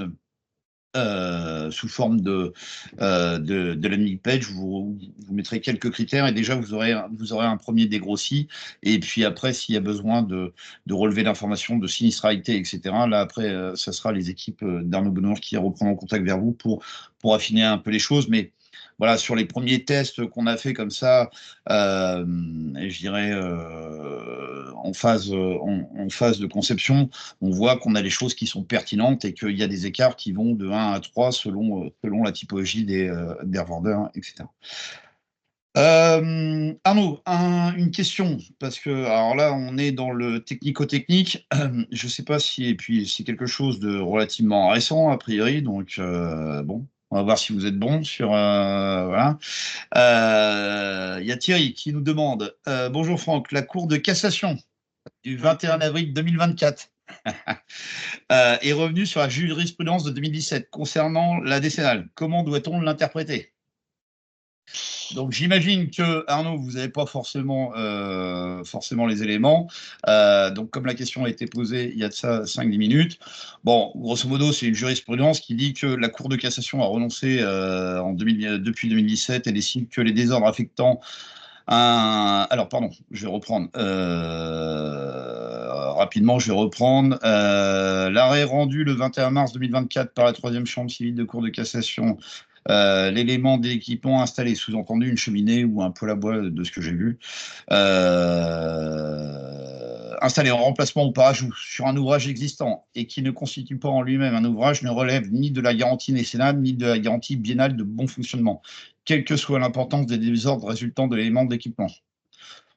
sous forme de landing page, vous mettrez quelques critères et déjà vous aurez un premier dégrossi. Et puis après, s'il y a besoin de relever l'information, de sinistralité, etc., là après, ça sera les équipes d'Arnaud Benoît qui reprendront contact vers vous pour affiner un peu les choses. Mais voilà, sur les premiers tests qu'on a fait comme ça, je dirais en phase de conception, on voit qu'on a des choses qui sont pertinentes et qu'il y a des écarts qui vont de 1 à 3 selon la typologie des revendeurs, etc. Arnaud, une question, parce que alors là, on est dans le technico-technique. Je ne sais pas si, et puis c'est quelque chose de relativement récent, a priori, donc bon, on va voir si vous êtes bon sur. Voilà. Il y a Thierry qui nous demande bonjour Franck, la Cour de cassation du 21 avril 2024 est revenue sur la jurisprudence de 2017 concernant la décennale. Comment doit-on l'interpréter? Donc j'imagine que Arnaud, vous n'avez pas forcément les éléments. Donc comme la question a été posée il y a de ça 5-10 minutes, bon, grosso modo, c'est une jurisprudence qui dit que la Cour de cassation a renoncé depuis 2017 et décide que les désordres affectant alors, pardon, je vais reprendre. Rapidement, je vais reprendre. L'arrêt rendu le 21 mars 2024 par la troisième chambre civile de Cour de cassation. L'élément d'équipement installé, sous-entendu une cheminée ou un poêle à bois, de ce que j'ai vu, installé en remplacement ou par ajout sur un ouvrage existant et qui ne constitue pas en lui-même un ouvrage ne relève ni de la garantie décennale ni de la garantie biennale de bon fonctionnement, quelle que soit l'importance des désordres résultant de l'élément d'équipement.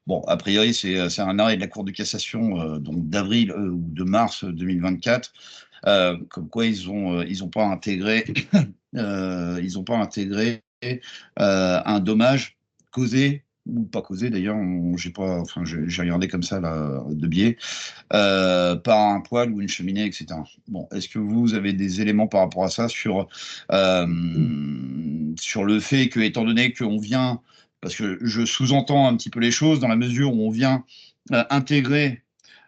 Bon, a priori, c'est un arrêt de la Cour de cassation donc d'avril ou de mars 2024, comme quoi ils ont pas intégré, un dommage causé ou pas causé d'ailleurs, j'ai regardé comme ça là, de biais, par un poêle ou une cheminée, etc. Bon, est-ce que vous avez des éléments par rapport à ça sur le fait que, étant donné qu'on vient, parce que je sous-entends un petit peu les choses, dans la mesure où on vient intégrer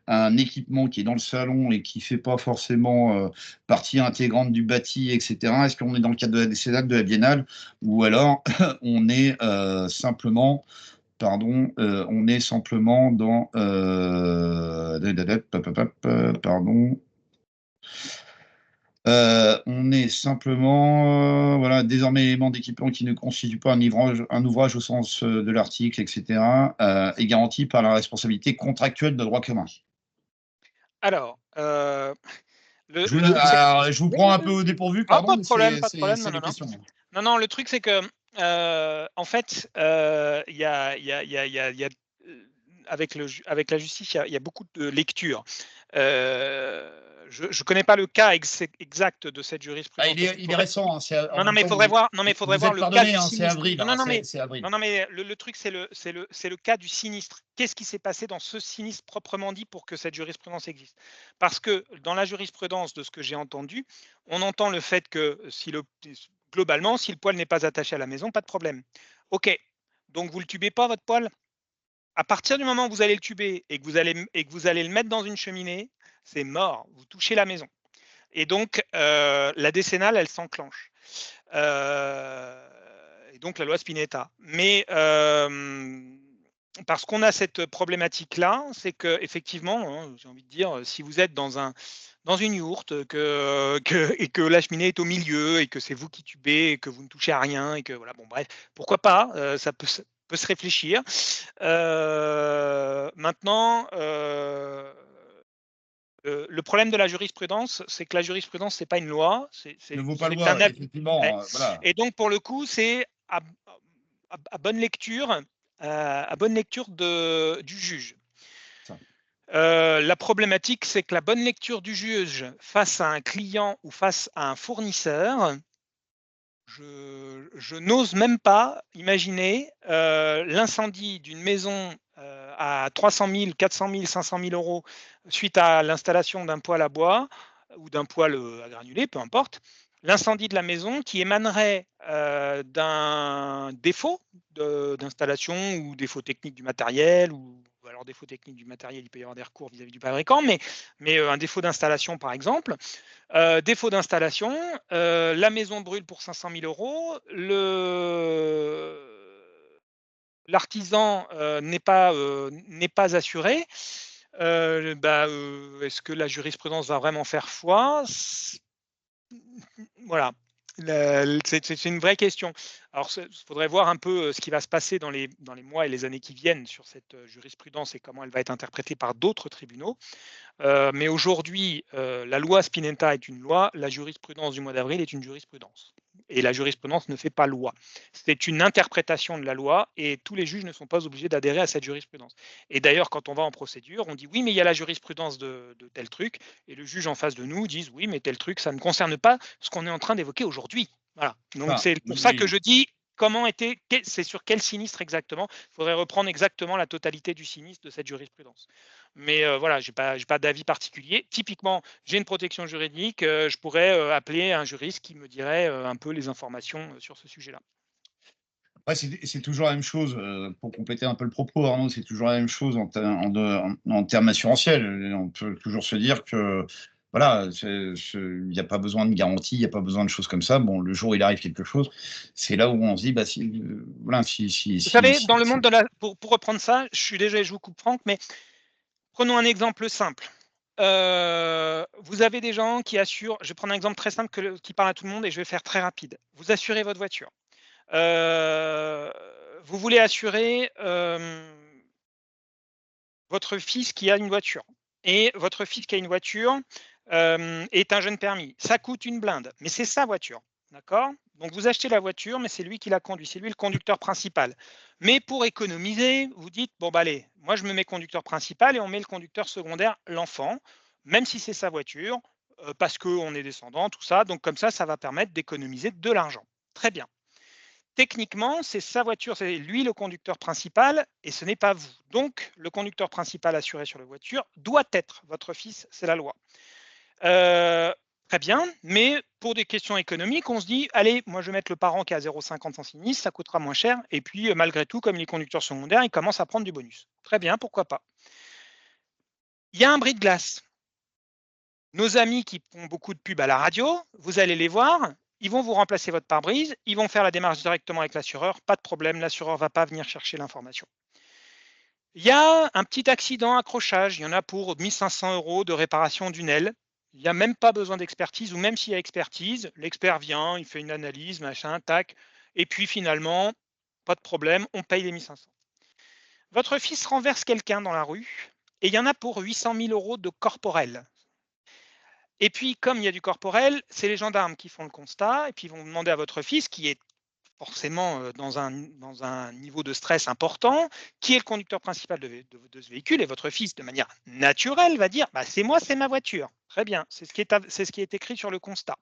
un équipement qui est dans le salon et qui ne fait pas forcément partie intégrante du bâti, etc. Est-ce qu'on est dans le cadre de la décennale, de la biennale, ou alors on est simplement dans pardon. On est simplement voilà, désormais élément d'équipement qui ne constitue pas un ouvrage au sens de l'article, etc., est garanti par la responsabilité contractuelle de droit commun. Alors, je vous prends un peu au dépourvu, pardon, pas de problème, pas de problème. c'est les questions. Non, le truc, c'est que, en fait, avec la justice, il y a beaucoup de lectures. Je ne connais pas le cas exact de cette jurisprudence. Il est récent. Non, mais il faudrait voir le cas du c'est sinistre. avril. C'est avril. Non, mais le truc, c'est le cas du sinistre. Qu'est-ce qui s'est passé dans ce sinistre proprement dit pour que cette jurisprudence existe? Parce que dans la jurisprudence, de ce que j'ai entendu, on entend le fait que globalement, si le poêle n'est pas attaché à la maison, pas de problème. OK, donc vous ne le tubez pas, votre poêle? À partir du moment où vous allez le tuber et que vous allez le mettre dans une cheminée, c'est mort, vous touchez la maison. Et donc, la décennale, elle s'enclenche. Et donc, la loi Spinetta. Mais parce qu'on a cette problématique-là, c'est qu'effectivement, hein, j'ai envie de dire, si vous êtes dans une yourte et que la cheminée est au milieu et que c'est vous qui tubez et que vous ne touchez à rien et que voilà, bon bref, pourquoi pas, ça peut se réfléchir. Maintenant, le problème de la jurisprudence, c'est que la jurisprudence, c'est pas une loi, ne vaut pas loi, effectivement. Voilà. Et donc, pour le coup, c'est à bonne lecture, du juge. La problématique, c'est que la bonne lecture du juge face à un client ou face à un fournisseur, je n'ose même pas imaginer l'incendie d'une maison à 300 000, 400 000, 500 000 euros suite à l'installation d'un poêle à bois ou d'un poêle à granulés, peu importe. L'incendie de la maison qui émanerait d'un défaut d'installation ou défaut technique du matériel, ou alors défaut technique du matériel, il peut y avoir des recours vis-à-vis du fabricant, mais un défaut d'installation par exemple. Défaut d'installation, la maison brûle pour 500 000 euros, l'artisan n'est pas assuré. Est-ce que la jurisprudence va vraiment faire foi? Voilà, c'est une vraie question. Alors, il faudrait voir un peu ce qui va se passer dans les mois et les années qui viennent sur cette jurisprudence et comment elle va être interprétée par d'autres tribunaux. Mais aujourd'hui, la loi Spinetta est une loi, la jurisprudence du mois d'avril est une jurisprudence. Et la jurisprudence ne fait pas loi. C'est une interprétation de la loi et tous les juges ne sont pas obligés d'adhérer à cette jurisprudence. Et d'ailleurs, quand on va en procédure, on dit oui, mais il y a la jurisprudence de tel truc, et le juge en face de nous dit oui, mais tel truc, ça ne concerne pas ce qu'on est en train d'évoquer aujourd'hui. Voilà. Donc c'est pour ça que je dis c'est sur quel sinistre exactement. Il faudrait reprendre exactement la totalité du sinistre de cette jurisprudence. Mais voilà, je n'ai pas d'avis particulier. Typiquement, j'ai une protection juridique, je pourrais appeler un juriste qui me dirait un peu les informations sur ce sujet-là. Ouais, c'est toujours la même chose, pour compléter un peu le propos, Arnaud, c'est toujours la même chose en termes assurantiels. On peut toujours se dire que, voilà, il n'y a pas besoin de garantie, il n'y a pas besoin de choses comme ça. Bon, le jour où il arrive quelque chose, c'est là où on se dit, bah, voilà, Vous savez, dans le monde de pour reprendre ça, je suis désolé, je vous coupe Franck, mais prenons un exemple simple. Vous avez des gens qui assurent, je vais prendre un exemple très simple qui parle à tout le monde et je vais faire très rapide. Vous assurez votre voiture. Vous voulez assurer votre fils qui a une voiture. Et votre fils qui a une voiture est un jeune permis. Ça coûte une blinde, mais c'est sa voiture. D'accord? Donc vous achetez la voiture, mais c'est lui qui la conduit, c'est lui le conducteur principal. Mais pour économiser, vous dites, bon bah allez, moi je me mets conducteur principal et on met le conducteur secondaire, l'enfant, même si c'est sa voiture, parce qu'on est descendant, tout ça. Donc comme ça va permettre d'économiser de l'argent. Très bien. Techniquement, c'est sa voiture, c'est lui le conducteur principal et ce n'est pas vous. Donc, le conducteur principal assuré sur la voiture doit être votre fils, c'est la loi. Très bien, mais pour des questions économiques, on se dit, allez, moi je vais mettre le parent qui a 0,50 en sinistre, ça coûtera moins cher, et puis malgré tout, comme les conducteurs secondaires, ils commencent à prendre du bonus. Très bien, pourquoi pas. Il y a un bris de glace. Nos amis qui font beaucoup de pubs à la radio, vous allez les voir, ils vont vous remplacer votre pare-brise, ils vont faire la démarche directement avec l'assureur, pas de problème, l'assureur ne va pas venir chercher l'information. Il y a un petit accident accrochage, il y en a pour 1 500 € de réparation d'une aile. Il n'y a même pas besoin d'expertise, ou même s'il y a expertise, l'expert vient, il fait une analyse, machin, tac, et puis finalement, pas de problème, on paye les 1 500. Votre fils renverse quelqu'un dans la rue, et il y en a pour 800 000 € de corporel. Et puis, comme il y a du corporel, c'est les gendarmes qui font le constat, et puis ils vont demander à votre fils, qui est forcément dans un niveau de stress important, qui est le conducteur principal de ce véhicule, et votre fils, de manière naturelle, va dire bah, « c'est moi, c'est ma voiture ». Très bien, c'est ce qui est écrit sur le constat.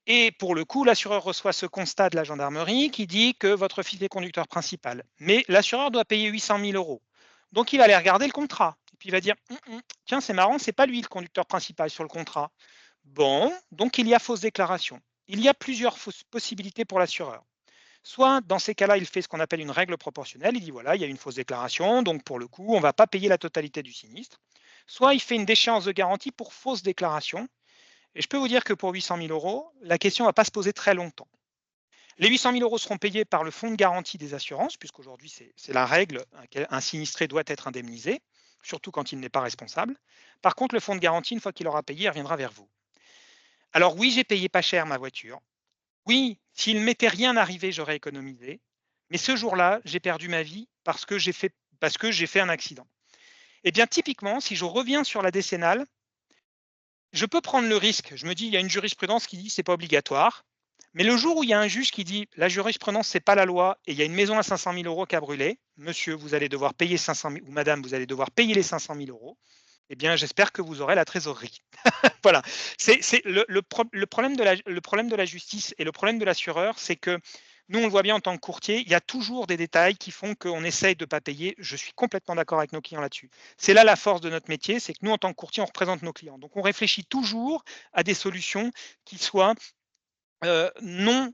Et pour le coup, l'assureur reçoit ce constat de la gendarmerie qui dit que votre fils est conducteur principal. Mais l'assureur doit payer 800 000 €. Donc, il va aller regarder le contrat. Et puis, il va dire tiens, c'est marrant, c'est pas lui le conducteur principal sur le contrat. Bon, donc il y a fausse déclaration. Il y a plusieurs possibilités pour l'assureur. Soit, dans ces cas-là, il fait ce qu'on appelle une règle proportionnelle. Il dit voilà, il y a une fausse déclaration, donc pour le coup, on ne va pas payer la totalité du sinistre. Soit, il fait une déchéance de garantie pour fausse déclaration. Et je peux vous dire que pour 800 000 €, la question ne va pas se poser très longtemps. Les 800 000 € seront payés par le fonds de garantie des assurances, puisqu'aujourd'hui, c'est la règle, un sinistré doit être indemnisé, surtout quand il n'est pas responsable. Par contre, le fonds de garantie, une fois qu'il aura payé, il reviendra vers vous. Alors oui, j'ai payé pas cher ma voiture. Oui, s'il ne m'était rien arrivé, j'aurais économisé. Mais ce jour-là, j'ai perdu ma vie parce que j'ai fait un accident. Eh bien, typiquement, si je reviens sur la décennale, je peux prendre le risque. Je me dis, il y a une jurisprudence qui dit c'est pas obligatoire. Mais le jour où il y a un juge qui dit la jurisprudence, c'est pas la loi, et il y a une maison à 500 000 € qui a brûlé, monsieur, vous allez devoir payer 500 000, ou madame, vous allez devoir payer les 500 000 €, eh bien, j'espère que vous aurez la trésorerie. Voilà. C'est le problème de la justice et le problème de l'assureur, c'est que nous, on le voit bien en tant que courtier, il y a toujours des détails qui font qu'on essaye de ne pas payer. Je suis complètement d'accord avec nos clients là-dessus. C'est là la force de notre métier, c'est que nous, en tant que courtier, on représente nos clients. Donc, on réfléchit toujours à des solutions qui soient non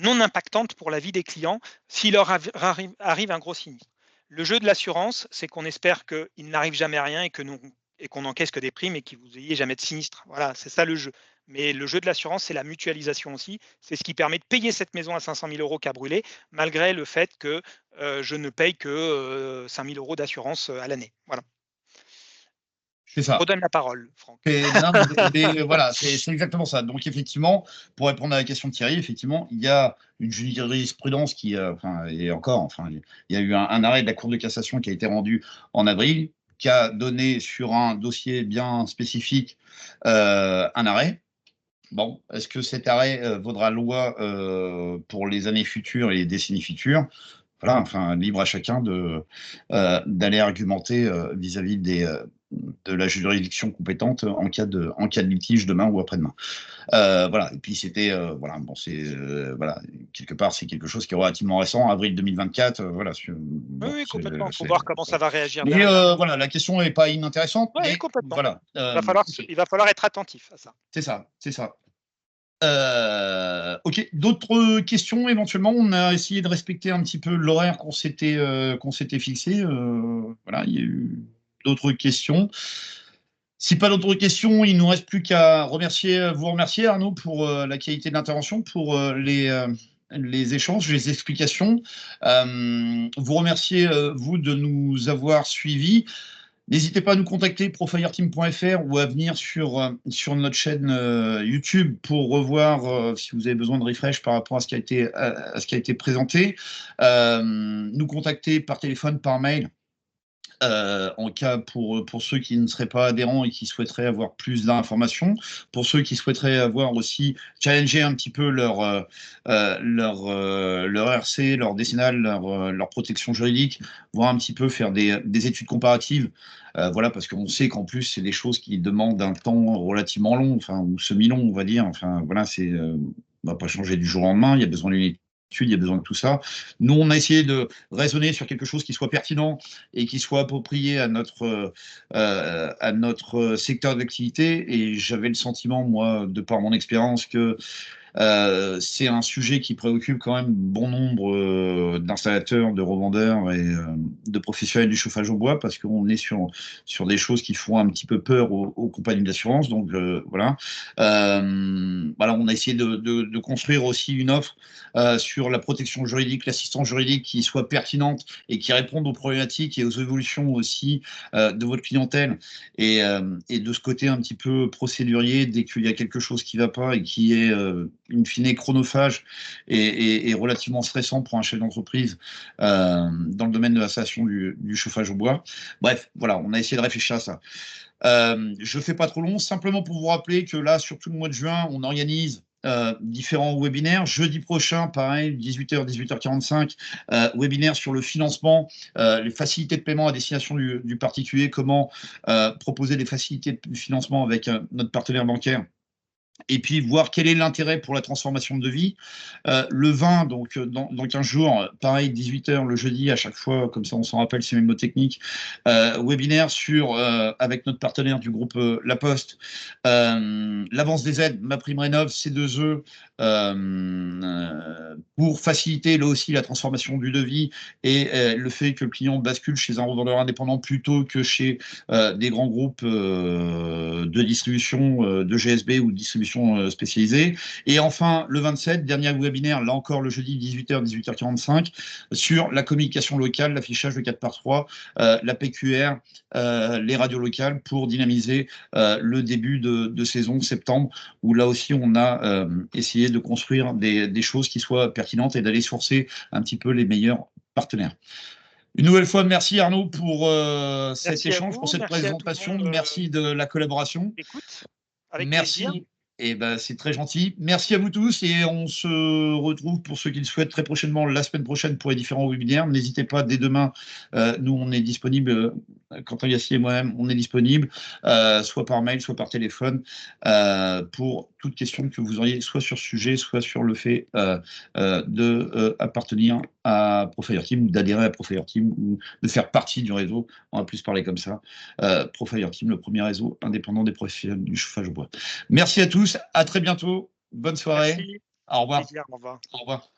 impactantes pour la vie des clients s'il leur arrive un gros sinistre. Le jeu de l'assurance, c'est qu'on espère qu'il n'arrive jamais rien et qu'on encaisse que des primes et que vous n'ayez jamais de sinistre. Voilà, c'est ça le jeu. Mais le jeu de l'assurance, c'est la mutualisation aussi. C'est ce qui permet de payer cette maison à 500 000 € qui a brûlé, malgré le fait que je ne paye que 5 000 € d'assurance à l'année. Voilà. C'est Je ça. redonne la parole, Franck. Non, voilà, c'est exactement ça. Donc, effectivement, pour répondre à la question de Thierry, effectivement, il y a une jurisprudence qui, et encore, il y a eu un arrêt de la Cour de cassation qui a été rendu en avril, qui a donné sur un dossier bien spécifique un arrêt. Bon, est-ce que cet arrêt vaudra loi pour les années futures et les décennies futures? Voilà, libre à chacun d'aller argumenter vis-à-vis de la juridiction compétente en cas de litige demain ou après-demain. Voilà, et puis c'était, voilà, bon, voilà, quelque part, c'est quelque chose qui est relativement récent, avril 2024, voilà. Oui, complètement. Il faut voir comment ça va réagir Mais derrière. voilà, la question n'est pas inintéressante, Oui, mais complètement. voilà. Il va falloir être attentif à ça. C'est ça, c'est ça. Ok, d'autres questions éventuellement? On a essayé de respecter un petit peu l'horaire qu'on s'était fixé. Voilà, il y a eu d'autres questions. Si pas d'autres questions, il ne nous reste plus qu'à vous remercier Arnaud pour la qualité de l'intervention, pour les échanges, les explications. Vous remercier, vous, de nous avoir suivis. N'hésitez pas à nous contacter, profireteam.fr, ou à venir sur notre chaîne YouTube pour revoir si vous avez besoin de refresh par rapport à ce qui a été présenté. Nous contacter par téléphone, par mail. En cas pour ceux qui ne seraient pas adhérents et qui souhaiteraient avoir plus d'informations, pour ceux qui souhaiteraient avoir aussi challenger un petit peu leur RC, leur décennale, leur protection juridique, voir un petit peu faire des études comparatives. Voilà, parce qu'on sait qu'en plus, c'est des choses qui demandent un temps relativement long, ou semi-long, on va dire. Voilà, on va pas changer du jour au lendemain. Il y a besoin d'une étude, il y a besoin de tout ça. Nous, on a essayé de raisonner sur quelque chose qui soit pertinent et qui soit approprié à notre secteur d'activité. Et j'avais le sentiment, moi, de par mon expérience, que c'est un sujet qui préoccupe quand même bon nombre d'installateurs, de revendeurs et de professionnels du chauffage au bois, parce qu'on est sur des choses qui font un petit peu peur aux compagnies d'assurance. Donc voilà. Voilà, on a essayé de construire aussi une offre sur la protection juridique, l'assistance juridique qui soit pertinente et qui réponde aux problématiques et aux évolutions aussi de votre clientèle et de ce côté un petit peu procédurier dès qu'il y a quelque chose qui ne va pas et qui est in fine chronophage et relativement stressant pour un chef d'entreprise dans le domaine de l'installation du chauffage au bois. Bref, voilà, on a essayé de réfléchir à ça. Je ne fais pas trop long, simplement pour vous rappeler que là, sur tout le mois de juin, on organise différents webinaires. Jeudi prochain, pareil, 18h, 18h45, webinaire sur le financement, les facilités de paiement à destination du particulier, comment proposer des facilités de financement avec notre partenaire bancaire. Et puis voir quel est l'intérêt pour la transformation de devis. Le 20, donc dans 15 jours, pareil, 18h le jeudi, à chaque fois, comme ça on s'en rappelle, c'est mes mots techniques, webinaire avec notre partenaire du groupe La Poste, l'avance des aides, MaPrimeRénov', C2E, pour faciliter là aussi la transformation du devis et le fait que le client bascule chez un revendeur indépendant plutôt que chez des grands groupes de distribution de GSB ou de distribution spécialisée. Et enfin, le 27, dernier webinaire, là encore le jeudi 18h, 18h45, sur la communication locale, l'affichage de 4x3, la PQR, les radios locales pour dynamiser le début de saison septembre, où là aussi on a essayé de construire des choses qui soient pertinentes et d'aller sourcer un petit peu les meilleurs partenaires. Une nouvelle fois, merci Arnaud pour cet échange, pour cette présentation. Merci de la collaboration. Écoute, avec merci. plaisir. Et ben, c'est très gentil. Merci à vous tous et on se retrouve pour ceux qui le souhaitent très prochainement, la semaine prochaine pour les différents webinaires. N'hésitez pas, dès demain, nous on est disponible Quentin Gassi et moi-même, on est disponible, soit par mail, soit par téléphone, pour toute question que vous auriez, soit sur ce sujet, soit sur le fait d'appartenir à Profire Team, d'adhérer à Profire Team, ou de faire partie du réseau. On va plus parler comme ça. Profire Team, le premier réseau indépendant des professionnels du chauffage au bois. Merci à tous, à très bientôt. Bonne soirée. Merci. Au revoir. Plaisir. Au revoir. Au revoir.